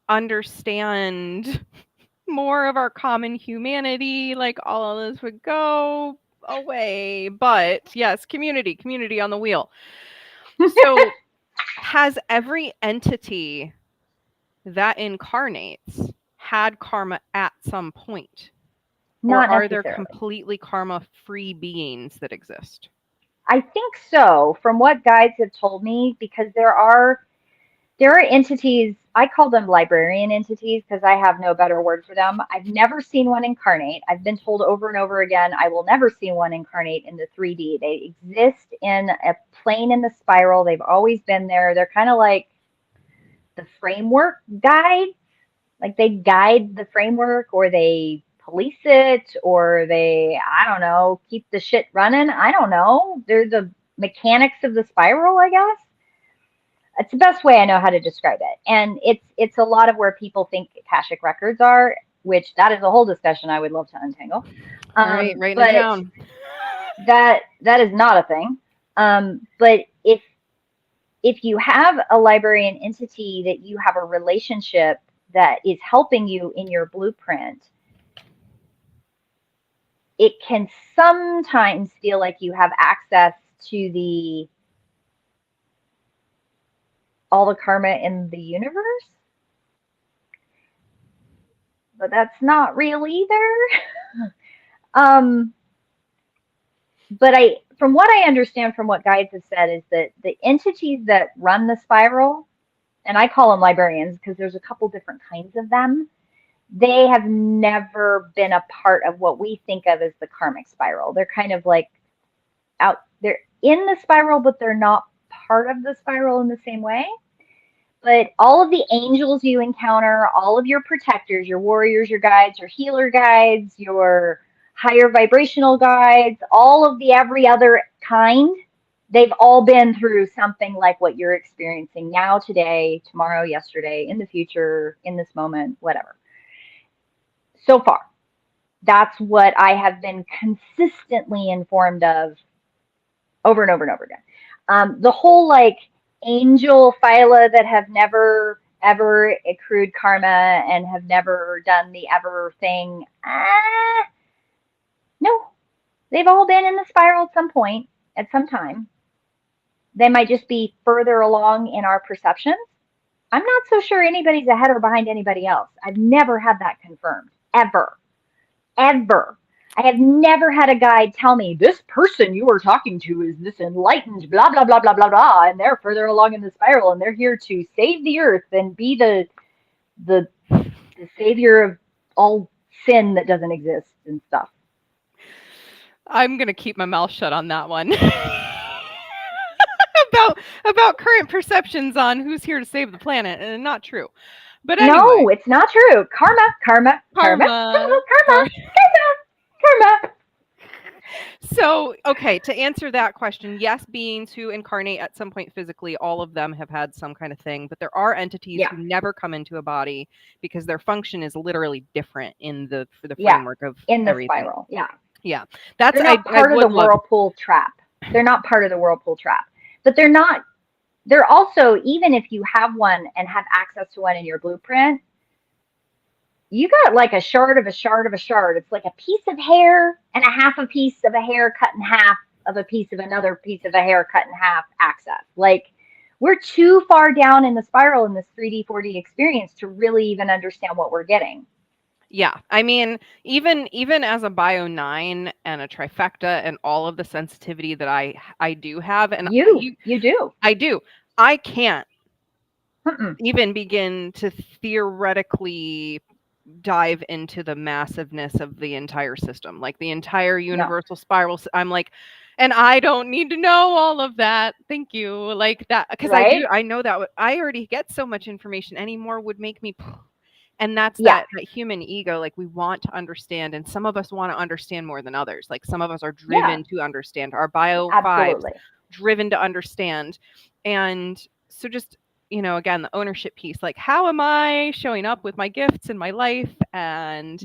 understand more of our common humanity, like all of this would go away. But yes, community on the wheel. So has every entity that incarnates had karma at some point? Or Not are there necessarily. completely karma-free beings that exist? I think so, from what guides have told me, because there are entities, I call them librarian entities because I have no better word for them. I've never seen one incarnate. I've been told over and over again, I will never see one incarnate in the 3D. They exist in a plane in the spiral. They've always been there. They're kind of like the framework guide. Like they guide the framework, or they police it, or they, I don't know, keep the shit running. I don't know. They're the mechanics of the spiral, I guess. It's the best way I know how to describe it. And it's a lot of where people think Akashic records are, which that is a whole discussion I would love to untangle. All right, writing it But down. that is not a thing. But if you have a librarian entity that you have a relationship that is helping you in your blueprint, it can sometimes feel like you have access to the all the karma in the universe, but that's not real either. um, but from what I understand from what guides have said, is that the entities that run the spiral, and I call them librarians because there's a couple different kinds of them, they have never been a part of what we think of as the karmic spiral. They're kind of like they're in the spiral, but they're not part of the spiral in the same way. But all of the angels you encounter, all of your protectors, your warriors, your guides, your healer guides, your higher vibrational guides, all of the every other kind, they've all been through something like what you're experiencing now, today, tomorrow, yesterday, in the future, in this moment, whatever. So far, that's what I have been consistently informed of over and over and over again. The whole like angel phyla that have never ever accrued karma and have never done the ever thing. No, they've all been in the spiral at some point, at some time. They might just be further along in our perceptions. I'm not so sure anybody's ahead or behind anybody else. I've never had that confirmed, ever, ever. I have never had a guide tell me this person you are talking to is this enlightened, blah, blah, blah, blah, blah, blah, and they're further along in the spiral and they're here to save the earth and be the, the savior of all sin that doesn't exist and stuff. I'm going to keep my mouth shut on that one. about current perceptions on who's here to save the planet, and not true. But anyway. No, it's not true. Karma. So, okay, to answer that question, yes, beings who incarnate at some point physically, all of them have had some kind of thing, but there are entities who never come into a body because their function is literally different for the framework of in the everything. spiral. Yeah. That's they're not part of the whirlpool trap. They're not part of the whirlpool trap. But they're also, even if you have one and have access to one in your blueprint, you got like a shard of a shard of a shard. It's like a piece of hair and a half a piece of a hair cut in half of a piece of another piece of a hair cut in half access. Like, we're too far down in the spiral in this 3D, 4D experience to really even understand what we're getting. Yeah. I mean, even as a bio 9 and a trifecta and all of the sensitivity that I do have, and you do. I do. I can't even begin to theoretically dive into the massiveness of the entire system, like the entire universal spiral. I'm like, and I don't need to know all of that. Thank you. Like that, because I know that I already get so much information. Anymore would make me. And that's that human ego. Like, we want to understand, and some of us want to understand more than others. Like, some of us are driven to understand. Our bio 5s driven to understand. And so just, again, the ownership piece, like, how am I showing up with my gifts in my life and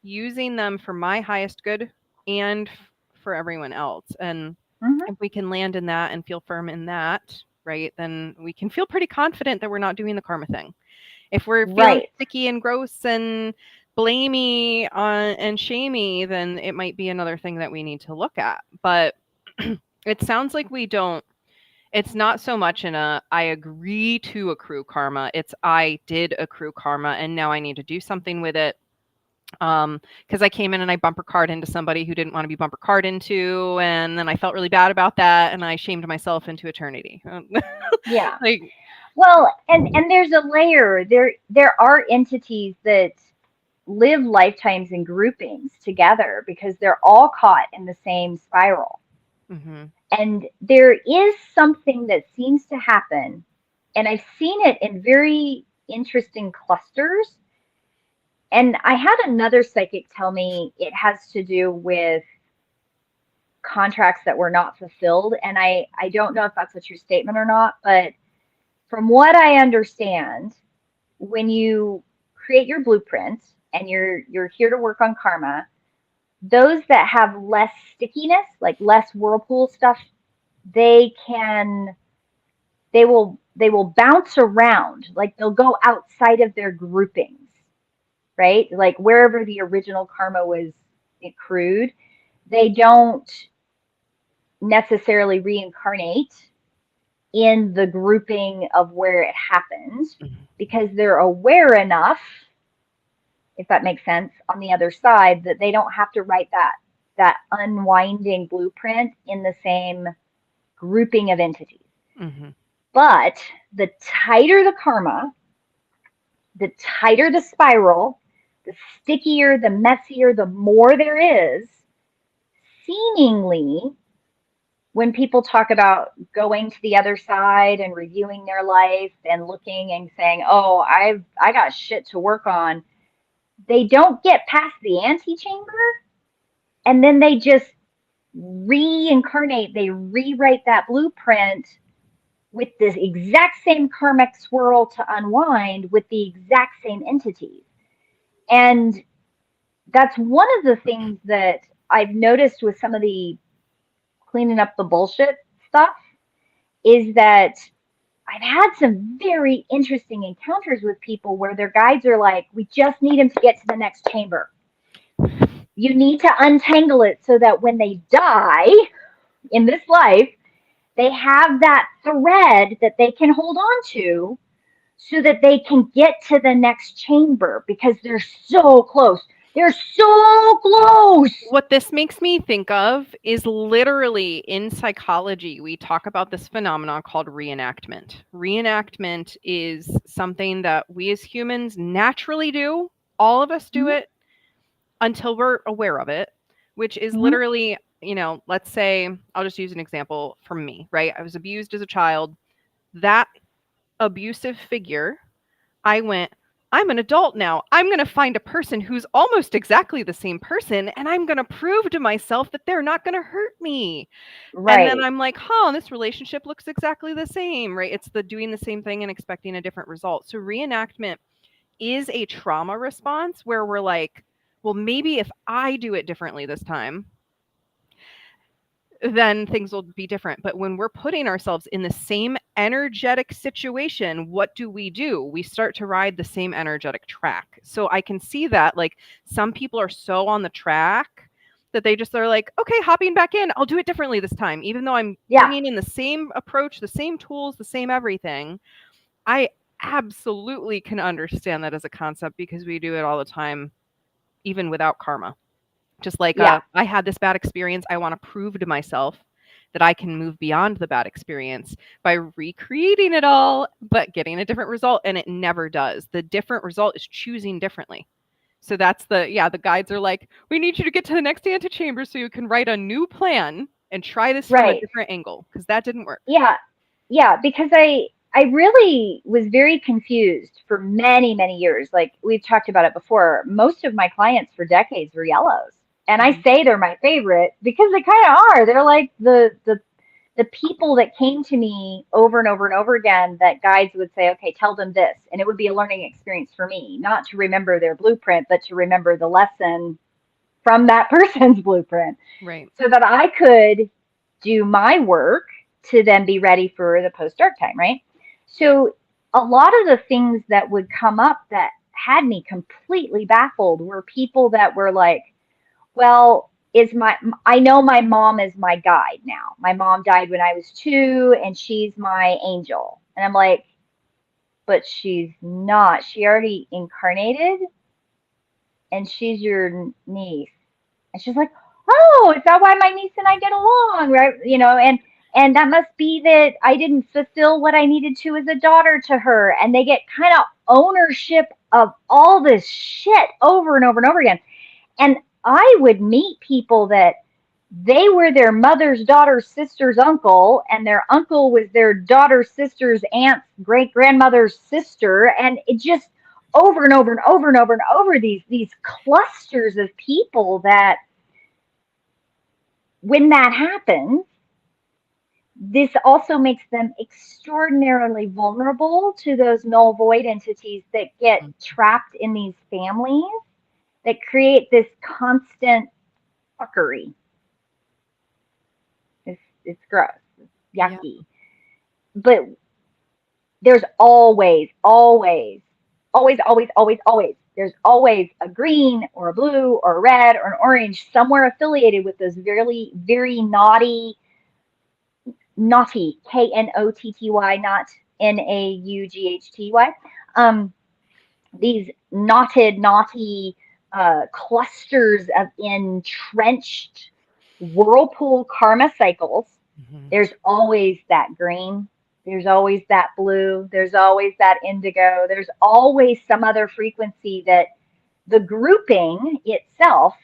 using them for my highest good and for everyone else? And if we can land in that and feel firm in that, right, then we can feel pretty confident that we're not doing the karma thing. If we're feeling sticky and gross and blamey and shamey, then it might be another thing that we need to look at. But it sounds like we don't It's not so much in a I agree to accrue karma. It's I did accrue karma and now I need to do something with it. Because I came in and I bumper card into somebody who didn't want to be bumper card into, and then I felt really bad about that, and I shamed myself into eternity. Yeah. Like, Well, and there's a layer. There are entities that live lifetimes in groupings together because they're all caught in the same spiral. mm-hmm, And there is something that seems to happen, and I've seen it in very interesting clusters. And I had another psychic tell me it has to do with contracts that were not fulfilled. And I don't know if that's a true statement or not, but from what I understand, when you create your blueprint and you're here to work on karma, those that have less stickiness, like less whirlpool stuff, they can they will bounce around, like they'll go outside of their groupings, right? Like wherever the original karma was accrued, they don't necessarily reincarnate in the grouping of where it happened mm-hmm, because they're aware enough, if that makes sense, on the other side that they don't have to write that unwinding blueprint in the same grouping of entities. mm-hmm, But the tighter the karma, the tighter the spiral, the stickier, the messier, the more there is, seemingly, when people talk about going to the other side and reviewing their life and looking and saying, "Oh, I got shit to work on," they don't get past the antechamber, and then they just reincarnate. They rewrite that blueprint with the exact same karmic swirl to unwind with the exact same entities. And that's one of the things that I've noticed with some of the cleaning up the bullshit stuff is that I've had some very interesting encounters with people where their guides are like, we just need him to get to the next chamber. You need to untangle it so that when they die in this life, they have that thread that they can hold on to so that they can get to the next chamber because they're so close. They're so close. What this makes me think of is literally in psychology, we talk about this phenomenon called reenactment. Reenactment is something that we as humans naturally do. All of us do Mm-hmm. it until we're aware of it, which is Mm-hmm. literally, let's say, I'll just use an example from me, right? I was abused as a child. That abusive figure, I went, I'm an adult now. I'm going to find a person who's almost exactly the same person, and I'm going to prove to myself that they're not going to hurt me. And then Right. I'm like, huh, this relationship looks exactly the same, right? It's the doing the same thing and expecting a different result. So reenactment is a trauma response where we're like, well, maybe if I do it differently this time, then things will be different. But when we're putting ourselves in the same energetic situation, what do? We start to ride the same energetic track. So I can see that, like, some people are so on the track that they just are like, okay, hopping back in, I'll do it differently this time. Even though I'm Yeah. bringing in the same approach, the same tools, the same everything. I absolutely can understand that as a concept because we do it all the time, even without karma. Just like, Yeah. I had this bad experience, I wanna prove to myself that I can move beyond the bad experience by recreating it all, but getting a different result, and it never does. The different result is choosing differently. So that's the guides are like, "We need you to get to the next antechamber so you can write a new plan and try this from a Right. different angle because that didn't work." Yeah. Yeah. Because I really was very confused for many, many years. Like we've talked about it before. Most of my clients for decades were yellows. And I Mhm. say they're my favorite because they kind of are. They're like the people that came to me over and over and over again that guides would say, okay, tell them this. And it would be a learning experience for me, not to remember their blueprint, but to remember the lesson from that person's blueprint Right. so that I could do my work to then be ready for the post dark time, right? So a lot of the things that would come up that had me completely baffled were people that were like, well, I know my mom is my guide now. My mom died when I was 2 and she's my angel. And I'm like, but she's not. She already incarnated and she's your niece. And she's like, oh, is that why my niece and I get along? Right. And that must be that I didn't fulfill what I needed to as a daughter to her. And they get kind of ownership of all this shit over and over and over again. And I would meet people that they were their mother's daughter's sister's uncle, and their uncle was their daughter's sister's aunt's great grandmother's sister, and it just over and over and over and over and over these clusters of people that when that happens, this also makes them extraordinarily vulnerable to those null void entities that get trapped in these families that create this constant fuckery. It's gross. It's yucky. Yeah. But there's always, there's always a green or a blue or a red or an orange somewhere affiliated with those very, very naughty, Knotty, not Naughty. These naughty clusters of entrenched whirlpool karma cycles. Mm-hmm. There's always that green. There's always that blue. There's always that indigo. There's always some other frequency that the grouping itself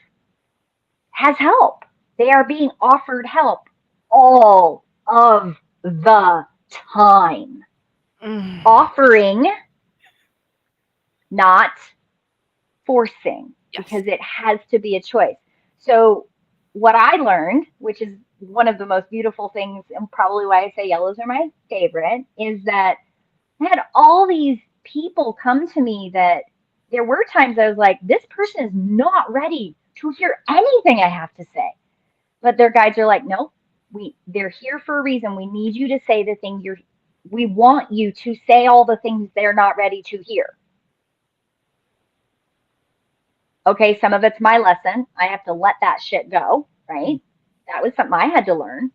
has help. They are being offered help all of the time. Offering, not forcing, yes. Because it has to be a choice. So what I learned, which is one of the most beautiful things and probably why I say yellows are my favorite, is that I had all these people come to me that there were times I was like, this person is not ready to hear anything I have to say. But their guides are like, no, they're here for a reason. We need you to say the thing we want you to say all the things they're not ready to hear. Okay, some of it's my lesson. I have to let that shit go, right? That was something I had to learn.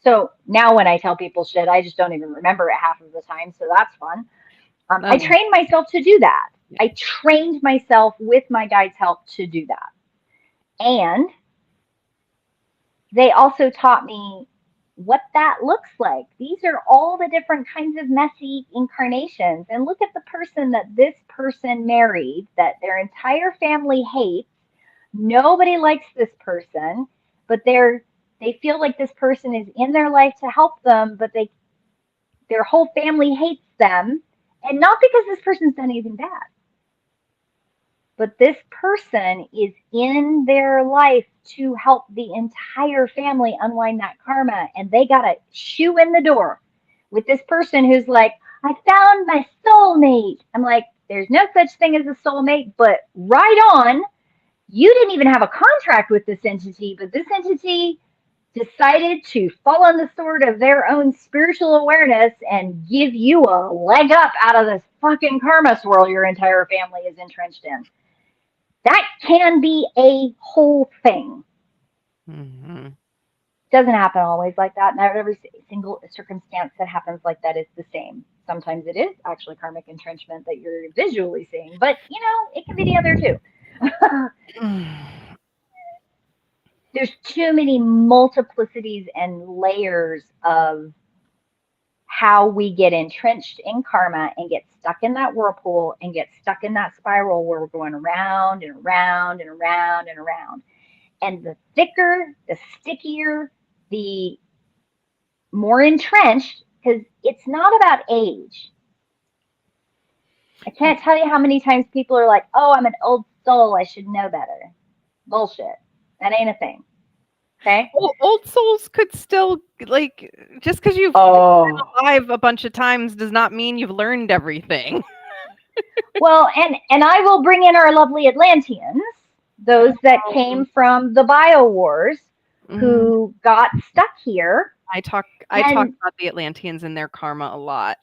So now when I tell people shit, I just don't even remember it half of the time. So that's fun. I trained myself to do that. I trained myself with my guides' help to do that. And they also taught me what that looks like. These are all the different kinds of messy incarnations. And look at the person that this person married, that their entire family hates. Nobody likes this person, but they feel like this person is in their life to help them, but their whole family hates them. And not because this person's done anything bad, but this person is in their life to help the entire family unwind that karma. And they got a shoe in the door with this person who's like, I found my soulmate. I'm like, there's no such thing as a soulmate, but right on. You didn't even have a contract with this entity, but this entity decided to fall on the sword of their own spiritual awareness and give you a leg up out of this fucking karma swirl your entire family is entrenched in. That can be a whole thing. Mm-hmm. Doesn't happen always like that. Not every single circumstance that happens like that is the same. Sometimes it is actually karmic entrenchment that you're visually seeing, but it can be the other too. There's too many multiplicities and layers of how we get entrenched in karma and get stuck in that whirlpool and get stuck in that spiral where we're going around and around and around and around. And the thicker, the stickier, the more entrenched, because it's not about age. I can't tell you how many times people are like, oh, I'm an old soul, I should know better. Bullshit. That ain't a thing. Okay? Well, old souls could still, just because you've been alive a bunch of times does not mean you've learned everything. Well, and I will bring in our lovely Atlanteans, those that came from the Bio Wars, who got stuck here. I talk about the Atlanteans and their karma a lot.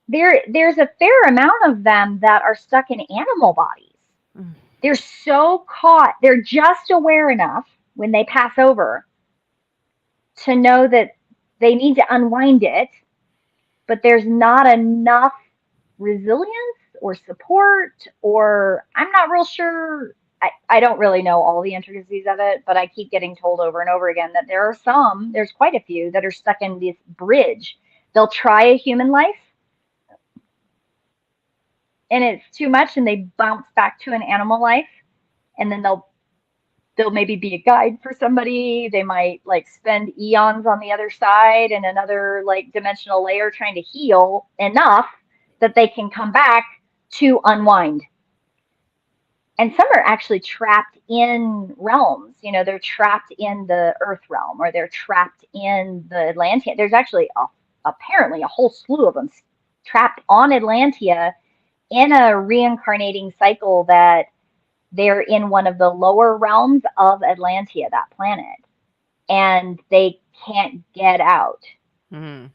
There's a fair amount of them that are stuck in animal bodies. They're so caught. They're just aware enough when they pass over to know that they need to unwind it, but there's not enough resilience or support, or I'm not real sure. I don't really know all the intricacies of it, but I keep getting told over and over again that there's quite a few that are stuck in this bridge. They'll try a human life and it's too much and they bounce back to an animal life, and then they'll maybe be a guide for somebody. They might like spend eons on the other side in another like dimensional layer trying to heal enough that they can come back to unwind. And some are actually trapped in realms. You know, they're trapped in the earth realm, or they're trapped in the Atlantean. There's actually apparently a whole slew of them trapped on Atlantia in a reincarnating cycle that they're in one of the lower realms of Atlantia, that planet, and they can't get out. Mm-hmm.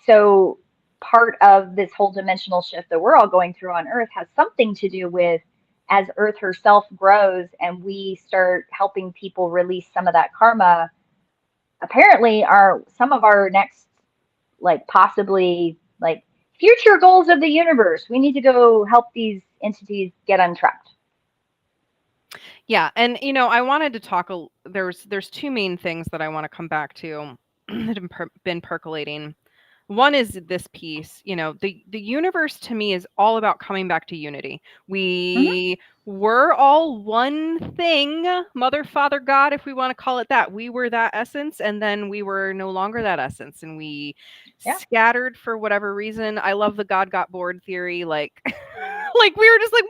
So part of this whole dimensional shift that we're all going through on Earth has something to do with, as Earth herself grows and we start helping people release some of that karma, apparently some of our next, like possibly like future goals of the universe, we need to go help these entities get untrapped. Yeah, and I wanted to talk. There's two main things that I want to come back to that have been percolating. One is this piece. The universe to me is all about coming back to unity. Mm-hmm. We were all one thing, Mother, Father, God, if we want to call it that. We were that essence, and then we were no longer that essence, and we scattered for whatever reason. I love the God got bored theory, like. Like we were just like,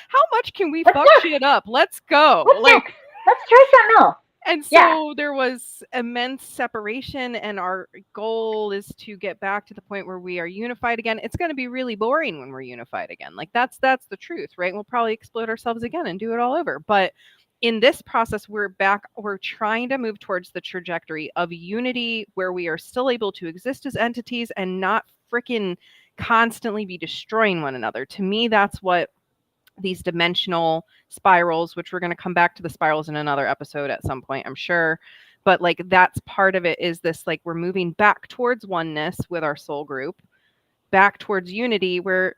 how much can we fuck shit up? Let's go. What's next? Let's try something else. And so there was immense separation, and our goal is to get back to the point where we are unified again. It's going to be really boring when we're unified again. Like that's the truth, right? We'll probably explode ourselves again and do it all over. But in this process, we're trying to move towards the trajectory of unity where we are still able to exist as entities and not freaking constantly be destroying one another. To me, that's what these dimensional spirals, which we're going to come back to the spirals in another episode at some point, I'm sure. But like that's part of it, is this like we're moving back towards oneness with our soul group, back towards unity, where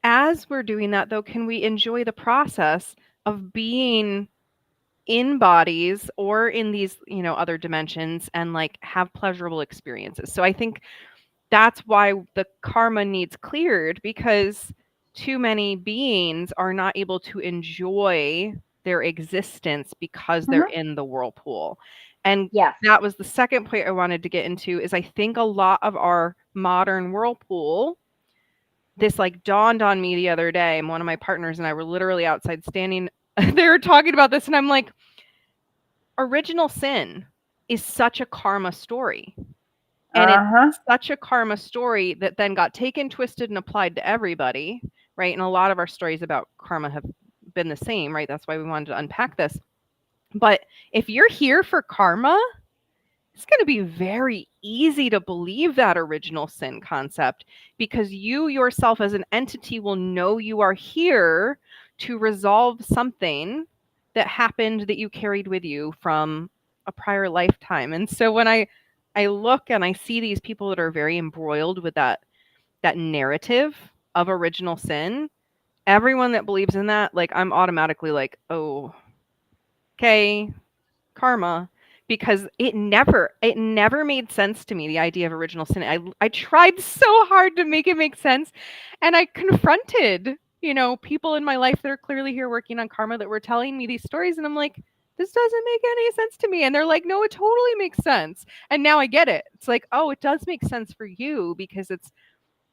as we're doing that though, can we enjoy the process of being in bodies or in these, other dimensions, and like have pleasurable experiences. So I think that's why the karma needs cleared, because too many beings are not able to enjoy their existence because they're in the whirlpool. And that was the second point I wanted to get into, is I think a lot of our modern whirlpool, this like dawned on me the other day, and one of my partners and I were literally outside standing, they were talking about this, and I'm like, original sin is such a karma story. And it's such a karma story that then got taken, twisted, and applied to everybody, right? And a lot of our stories about karma have been the same, right? That's why we wanted to unpack this. But if you're here for karma, it's going to be very easy to believe that original sin concept, because you yourself as an entity will know you are here to resolve something that happened that you carried with you from a prior lifetime. And so when I look and I see these people that are very embroiled with that narrative of original sin, everyone that believes in that, like I'm automatically like, oh, okay, karma, because it never made sense to me, the idea of original sin. I tried so hard to make it make sense, and I confronted, people in my life that are clearly here working on karma that were telling me these stories, and I'm like, this doesn't make any sense to me. And they're like, no, it totally makes sense. And now I get it. It's like, oh, it does make sense for you, because it's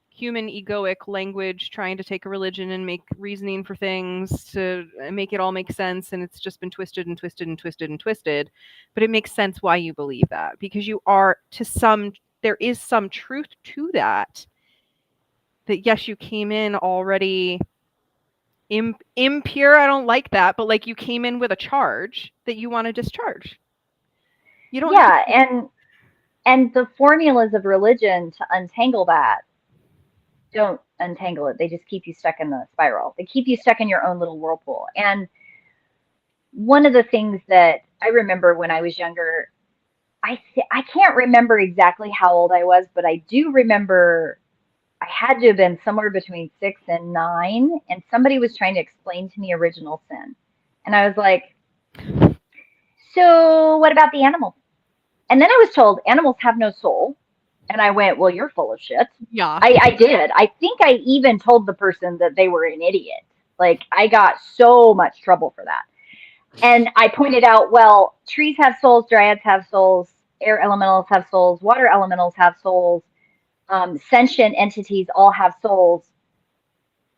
human egoic language trying to take a religion and make reasoning for things to make it all make sense, and it's just been twisted and twisted and twisted and twisted. But it makes sense why you believe that, because you are, there is some truth to that yes, you came in already impure. I don't like that, but like you came in with a charge that you want to discharge. You don't and the formulas of religion to untangle that don't untangle it. They just keep you stuck in the spiral. They keep you stuck in your own little whirlpool. And one of the things that I remember when I was younger, I can't remember exactly how old I was, but I do remember I had to have been somewhere between 6 and 9, and somebody was trying to explain to me original sin. And I was like, so what about the animals? And then I was told animals have no soul. And I went, well, you're full of shit. Yeah. I did. I think I even told the person that they were an idiot. Like, I got so much trouble for that. And I pointed out, well, trees have souls, dryads have souls, air elementals have souls, water elementals have souls, sentient entities all have souls.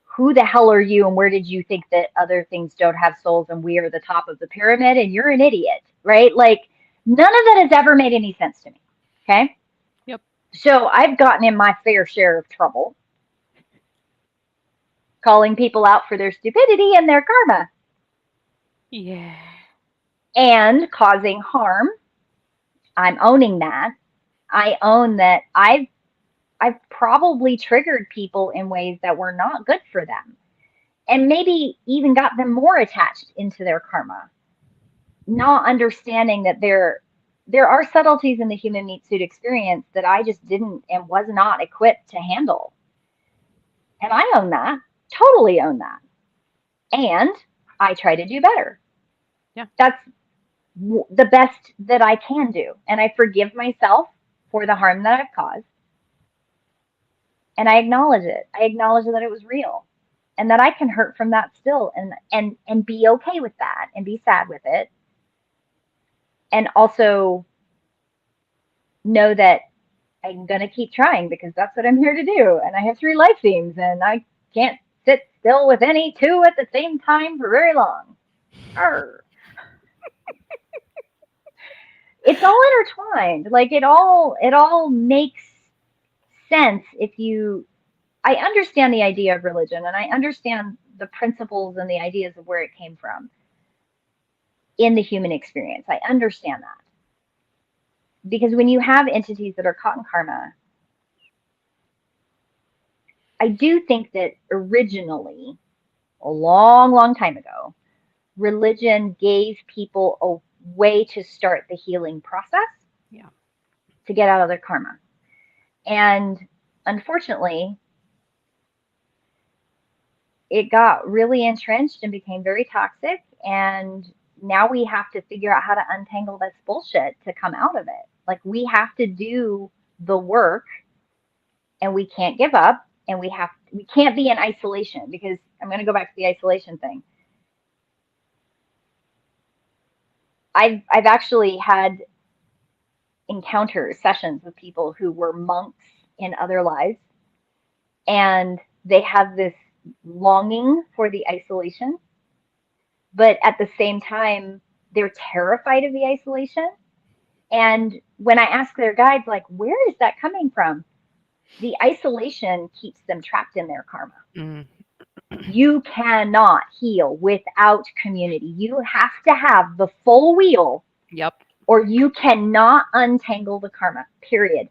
Who the hell are you, and where did you think that other things don't have souls and we are the top of the pyramid and you're an idiot, right? Like, none of that has ever made any sense to me. Okay. Yep. So I've gotten in my fair share of trouble calling people out for their stupidity and their karma Yeah. and causing harm. I'm owning that. I own that I've probably triggered people in ways that were not good for them, and maybe even got them more attached into their karma, not understanding that there are subtleties in the human meat suit experience that I just didn't and was not equipped to handle. And I own that, totally own that. And I try to do better. Yeah. That's the best that I can do. And I forgive myself for the harm that I've caused. And I acknowledge it. I acknowledge that it was real and that I can hurt from that still, and be okay with that and be sad with it. And also know that I'm going to keep trying because that's what I'm here to do. And I have 3 life themes and I can't sit still with any 2 at the same time for very long. Arr. It's all intertwined. Like, it all makes sense if you I understand the idea of religion and I understand the principles and the ideas of where it came from in the human experience. I understand that. Because when you have entities that are caught in karma, I do think that originally, a long, long time ago, religion gave people a way to start the healing process. Yeah. To get out of their karma. And unfortunately, it got really entrenched and became very toxic. And now we have to figure out how to untangle this bullshit to come out of it. Like, we have to do the work, and we can't give up, and we can't be in isolation, because I'm going to go back to the isolation thing. I've actually had encounters, sessions with people who were monks in other lives, and they have this longing for the isolation, but at the same time, they're terrified of the isolation. And when I ask their guides, like, where is that coming from? The isolation keeps them trapped in their karma. Mm. You cannot heal without community. You have to have the full wheel. Yep. Or you cannot untangle the karma, period.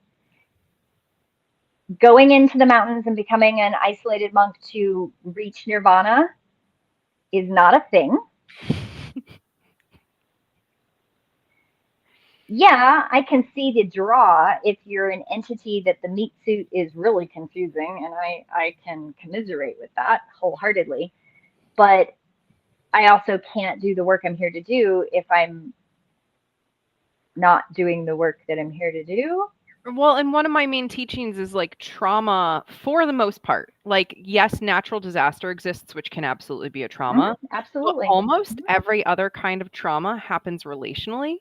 Going into the mountains and becoming an isolated monk to reach nirvana is not a thing. Yeah, I can see the draw if you're an entity that the meat suit is really confusing, and I can commiserate with that wholeheartedly. But I also can't do the work I'm here to do if I'm not doing the work that I'm here to do. Well, and one of my main teachings is like trauma for the most part. Like, yes, natural disaster exists, which can absolutely be a trauma. Absolutely. But almost every other kind of trauma happens relationally.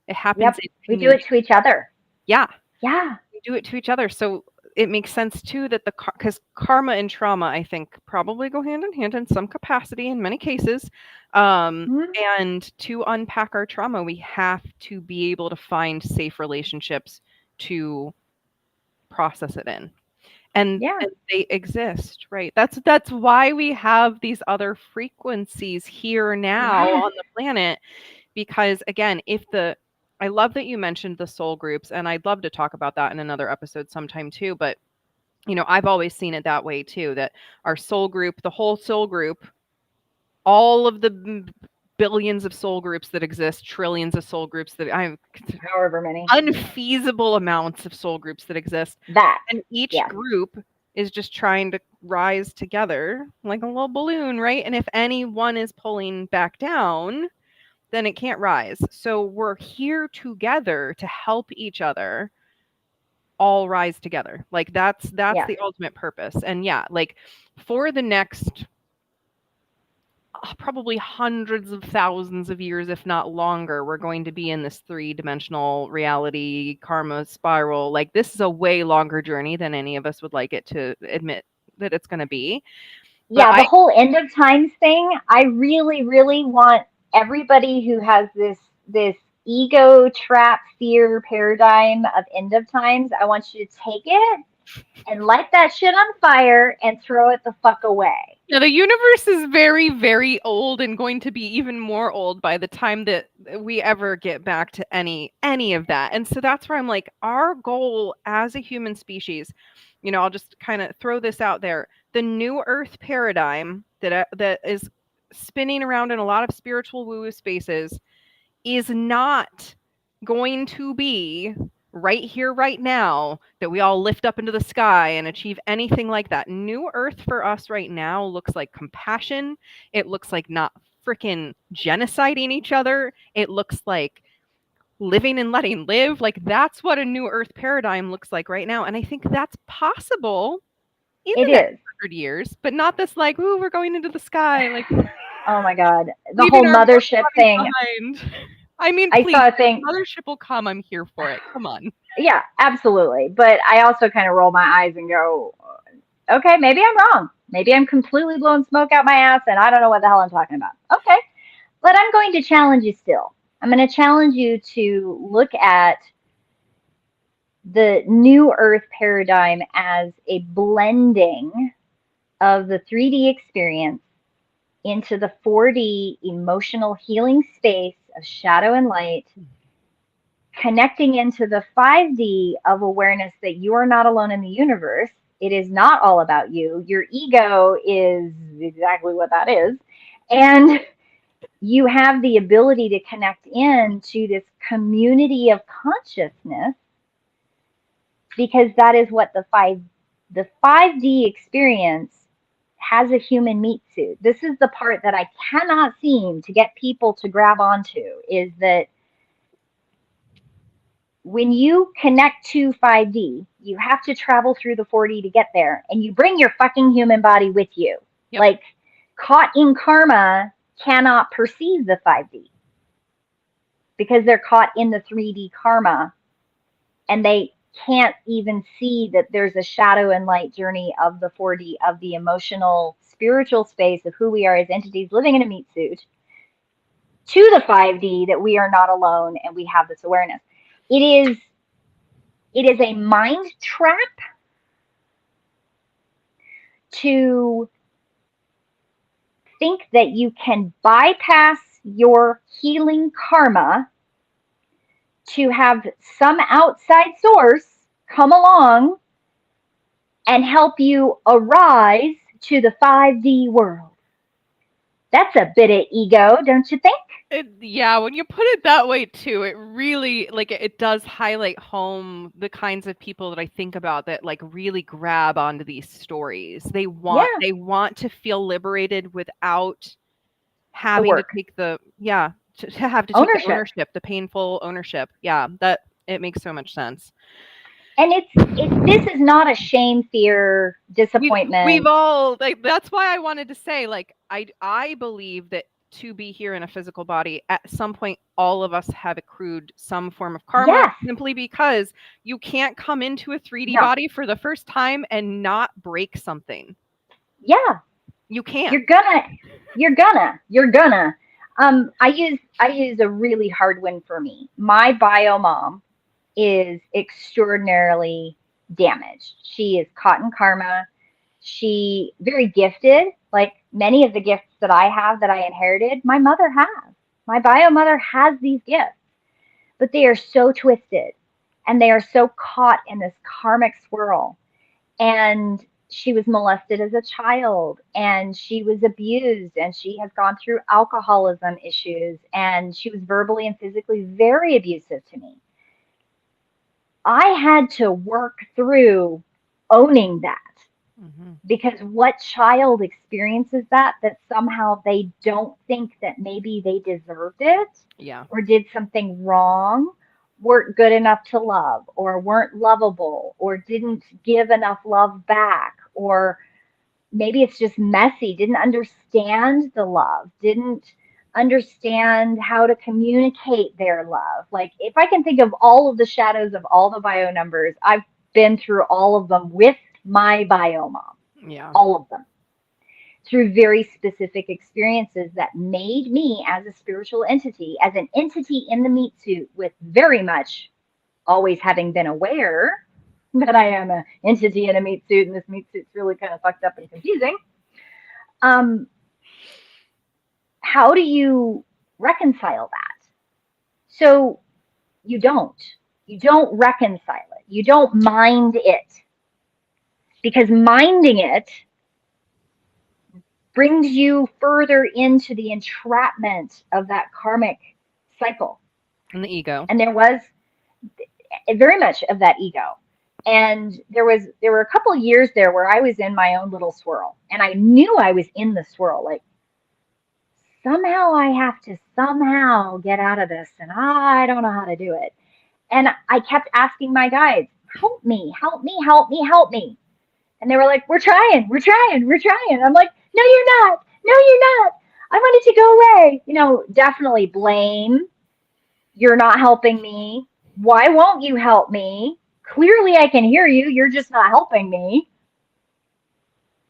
It happens in we do it to each other. Yeah. Yeah. We do it to each other. So it makes sense too that because karma and trauma, I think, probably go hand in hand in some capacity in many cases. And to unpack our trauma, we have to be able to find safe relationships to process it in. And they exist, right? That's why we have these other frequencies here now on the planet. Because again, I love that you mentioned the soul groups, and I'd love to talk about that in another episode sometime too. But I've always seen it that way too, that our soul group, the whole soul group, all of the billions of soul groups that exist, trillions of soul groups that I'm however many. Unfeasible amounts of soul groups that exist. That. And each Yeah. group is just trying to rise together like a little balloon, right? And if any one is pulling back down, then it can't rise. So we're here together to help each other all rise together. Like that's Yeah. the ultimate purpose. And yeah, like for the next probably hundreds of thousands of years, if not longer, we're going to be in this 3-dimensional reality karma spiral. Like this is a way longer journey than any of us would like it to admit that it's going to be. But Yeah, the whole end of times thing, I really, really want everybody who has this ego trap fear paradigm of end of times, I want you to take it and light that shit on fire and throw it the fuck away. Yeah, the universe is very, very old and going to be even more old by the time that we ever get back to any of that. And so that's where I'm like, our goal as a human species, I'll just kind of throw this out there. The new Earth paradigm that is spinning around in a lot of spiritual woo-woo spaces is not going to be right here, right now, that we all lift up into the sky and achieve anything like that. New Earth for us right now looks like compassion. It looks like not freaking genociding each other. It looks like living and letting live. Like that's what a new Earth paradigm looks like right now. And I think that's possible in It the next is. 100 years, but not this like, ooh, we're going into the sky. Like, oh my God. The leaving whole our mothership thing. behind. I mean, I please, saw a thing. mothership will come. I'm here for it. Come on. Yeah, absolutely. But I also kind of roll my eyes and go, okay, maybe I'm wrong. Maybe I'm completely blowing smoke out my ass and I don't know what the hell I'm talking about. Okay. But I'm going to challenge you still. I'm going to challenge you to look at the new Earth paradigm as a blending of the 3D experience into the 4D emotional healing space of shadow and light, connecting into the 5D of awareness that you are not alone in the universe. It is not all about you. Your ego is exactly what that is. And you have the ability to connect into this community of consciousness because that is what the 5D experience has a human meat suit. This is the part that I cannot seem to get people to grab onto, is that when you connect to 5D, you have to travel through the 4D to get there, and you bring your fucking human body with you. Yep. Like, caught in karma cannot perceive the 5D because they're caught in the 3D karma, and they can't even see that there's a shadow and light journey of the 4D, of the emotional, spiritual space of who we are as entities living in a meat suit, to the 5D, that we are not alone and we have this awareness. It is a mind trap to think that you can bypass your healing karma to have some outside source come along and help you arise to the 5D world. That's a bit of ego, don't you think? Yeah, when you put it that way too, it really, like, it does highlight home the kinds of people that I think about that like really grab onto these stories. They want to feel liberated without having to take the to have to take the ownership, the painful ownership. Yeah, that it makes so much sense. And this is not a shame, fear, disappointment. We've all, like, that's why I wanted to say, like, I believe that to be here in a physical body, at some point, all of us have accrued some form of karma, simply because you can't come into a 3D body for the first time and not break something. Yeah. You can't. You're gonna. I use a really hard one for me. My bio mom is extraordinarily damaged. She is caught in karma. She very gifted, like many of the gifts that I have that I inherited, my mother has. My bio mother has these gifts, but they are so twisted and they are so caught in this karmic swirl. And she was molested as a child and she was abused and she has gone through alcoholism issues and she was verbally and physically very abusive to me. I had to work through owning that, because what child experiences that somehow they don't think that maybe they deserved it, Yeah. or did something wrong, weren't good enough to love, or weren't lovable, or didn't give enough love back, or maybe it's just messy, didn't understand the love, didn't understand how to communicate their love. Like, if I can think of all of the shadows of all the bio numbers, I've been through all of them with my bio mom, Yeah. all of them, through very specific experiences that made me as a spiritual entity, as an entity in the meat suit, with very much always having been aware that I am an entity in a meat suit, and this meat suit's really kind of fucked up and confusing. Um, how do you reconcile that? So you don't. You don't reconcile it. You don't mind it, because minding it brings you further into the entrapment of that karmic cycle. And the ego. And there was very much of that ego. And there were a couple of years there where I was in my own little swirl, and I knew I was in the swirl. Like, somehow I have to somehow get out of this, and I don't know how to do it. And I kept asking my guides, help me, help me, help me, help me. And they were like, we're trying, we're trying, we're trying. I'm like, no, you're not. No, you're not. I want it to go away. You know, definitely blame. You're not helping me. Why won't you help me? Clearly I can hear you. You're just not helping me.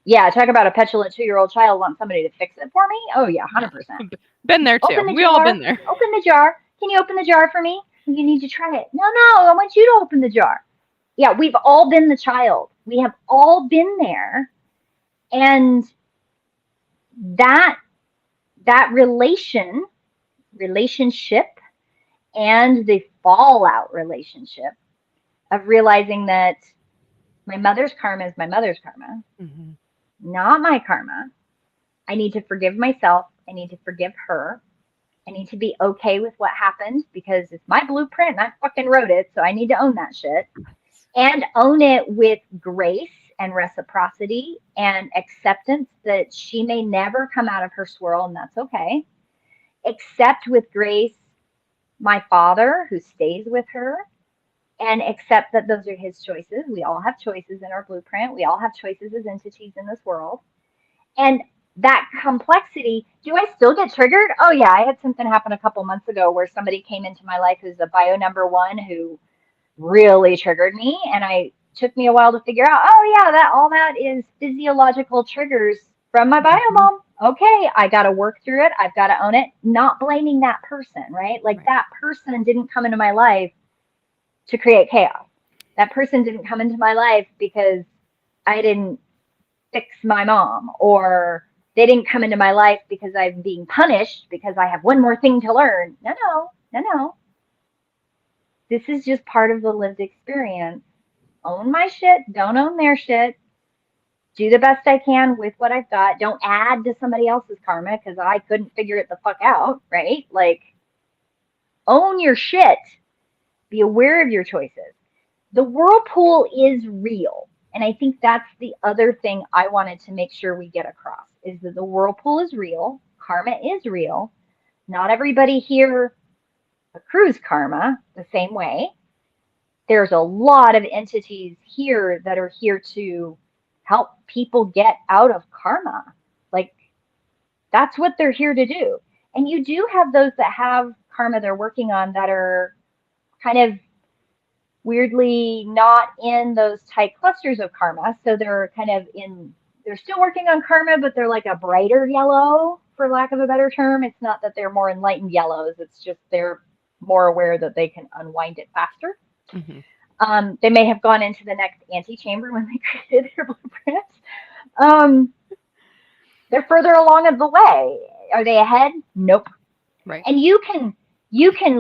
Yeah, talk about a petulant 2-year-old child wants somebody to fix it for me. Oh yeah, 100%. Been there too. Open the We jar. all been there. Open the jar. Can you open the jar for me? You need to try it. No, I want you to open the jar. Yeah, we've all been the child. We have all been there. And that relationship, and the fallout relationship of realizing that my mother's karma is my mother's karma, not my karma. I need to forgive myself. I need to forgive her. I need to be okay with what happened, because it's my blueprint and I fucking wrote it. So I need to own that shit, and own it with grace and reciprocity and acceptance that she may never come out of her swirl, and that's okay. Accept with grace my father who stays with her, and accept that those are his choices. We all have choices in our blueprint. We all have choices as entities in this world. And that complexity, do I still get triggered? Oh yeah, I had something happen a couple months ago where somebody came into my life who's a bio number 1 who really triggered me, and I took me a while to figure out, oh yeah, that all that is physiological triggers from my bio mom. Okay, I got to work through it. I've got to own it. Not blaming that person, right? Like, that person didn't come into my life to create chaos. That person didn't come into my life because I didn't fix my mom, or they didn't come into my life because I'm being punished because I have one more thing to learn. No. This is just part of the lived experience. Own my shit. Don't own their shit. Do the best I can with what I've got. Don't add to somebody else's karma because I couldn't figure it the fuck out, right? Like, own your shit. Be aware of your choices. The whirlpool is real. And I think that's the other thing I wanted to make sure we get across, is that the whirlpool is real. Karma is real. Not everybody here accrues karma the same way. There's a lot of entities here that are here to help people get out of karma. Like, that's what they're here to do. And you do have those that have karma they're working on that are kind of weirdly not in those tight clusters of karma. So they're kind of they're still working on karma, but they're like a brighter yellow, for lack of a better term. It's not that they're more enlightened yellows. It's just they're more aware that they can unwind it faster. They may have gone into the next antechamber when they created their blueprint. They're further along of the way. Are they ahead? Nope. Right. And you can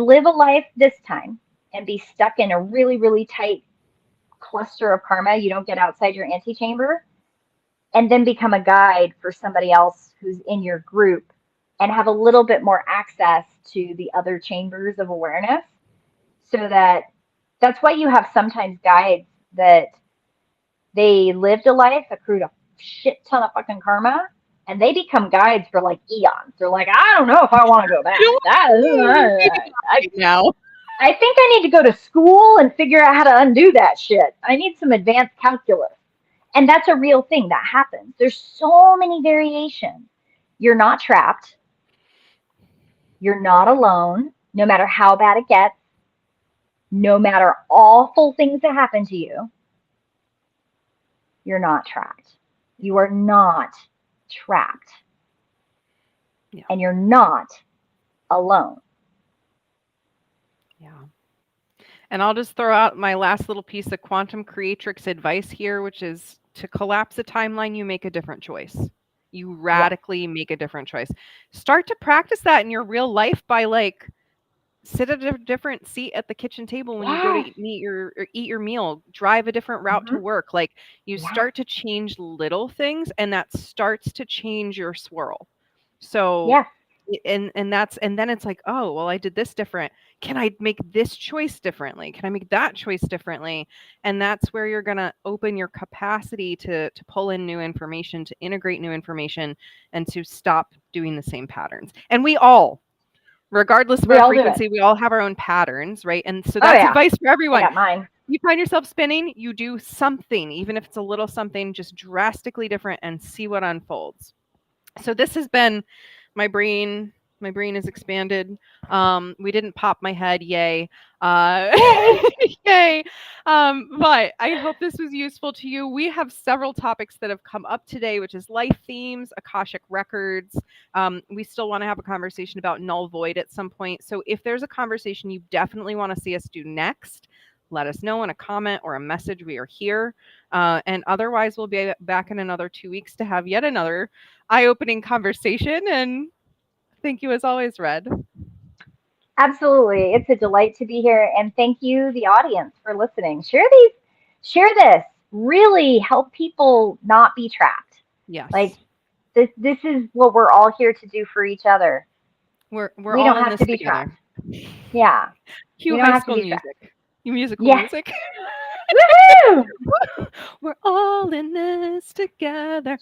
live a life this time and be stuck in a really, really tight cluster of karma. You don't get outside your antechamber. and then become a guide for somebody else who's in your group and have a little bit more access to the other chambers of awareness, so that that's why you have sometimes guides that they lived a life, accrued a shit ton of fucking karma, and they become guides for like eons. They're like, I don't know if I want to go back. Right now. I think I need to go to school and figure out how to undo that shit. I need some advanced calculus. And that's a real thing that happens. There's so many variations. You're not trapped. You're not alone, no matter how bad it gets, no matter awful things that happen to you. You're not trapped. You are not trapped. Yeah. And you're not alone. Yeah. And I'll just throw out my last little piece of quantum creatrix advice here, which is to collapse a timeline, you make a different choice. You radically make a different choice. Start to practice that in your real life by like sit at a different seat at the kitchen table when you go to eat your meal, drive a different route to work. Like you start to change little things, and that starts to change your swirl. So and then it's like, oh, well, I did this different. Can I make this choice differently? Can I make that choice differently? And that's where you're going to open your capacity to pull in new information, to integrate new information, and to stop doing the same patterns. And we all, regardless of our frequency, we all have our own patterns, right? And so that's advice for everyone. I got mine. You find yourself spinning, you do something, even if it's a little something, just drastically different, and see what unfolds. So this has been my brain is expanded. We didn't pop my head, yay. Yay. But I hope this was useful to you. We have several topics that have come up today, which is life themes, Akashic records. We still want to have a conversation about null void at some point. So if there's a conversation you definitely want to see us do next, let us know in a comment or a message. We are here. And otherwise, we'll be back in another 2 weeks to have yet another eye-opening conversation. And thank you as always, Red. Absolutely. It's a delight to be here. And thank you, the audience, for listening. Share this. Really help people not be trapped. Yes. Like this is what we're all here to do for each other. We all don't have to be together. Trapped. Yeah. Cue High School Music. Musical music. Woohoo! We're all in this together.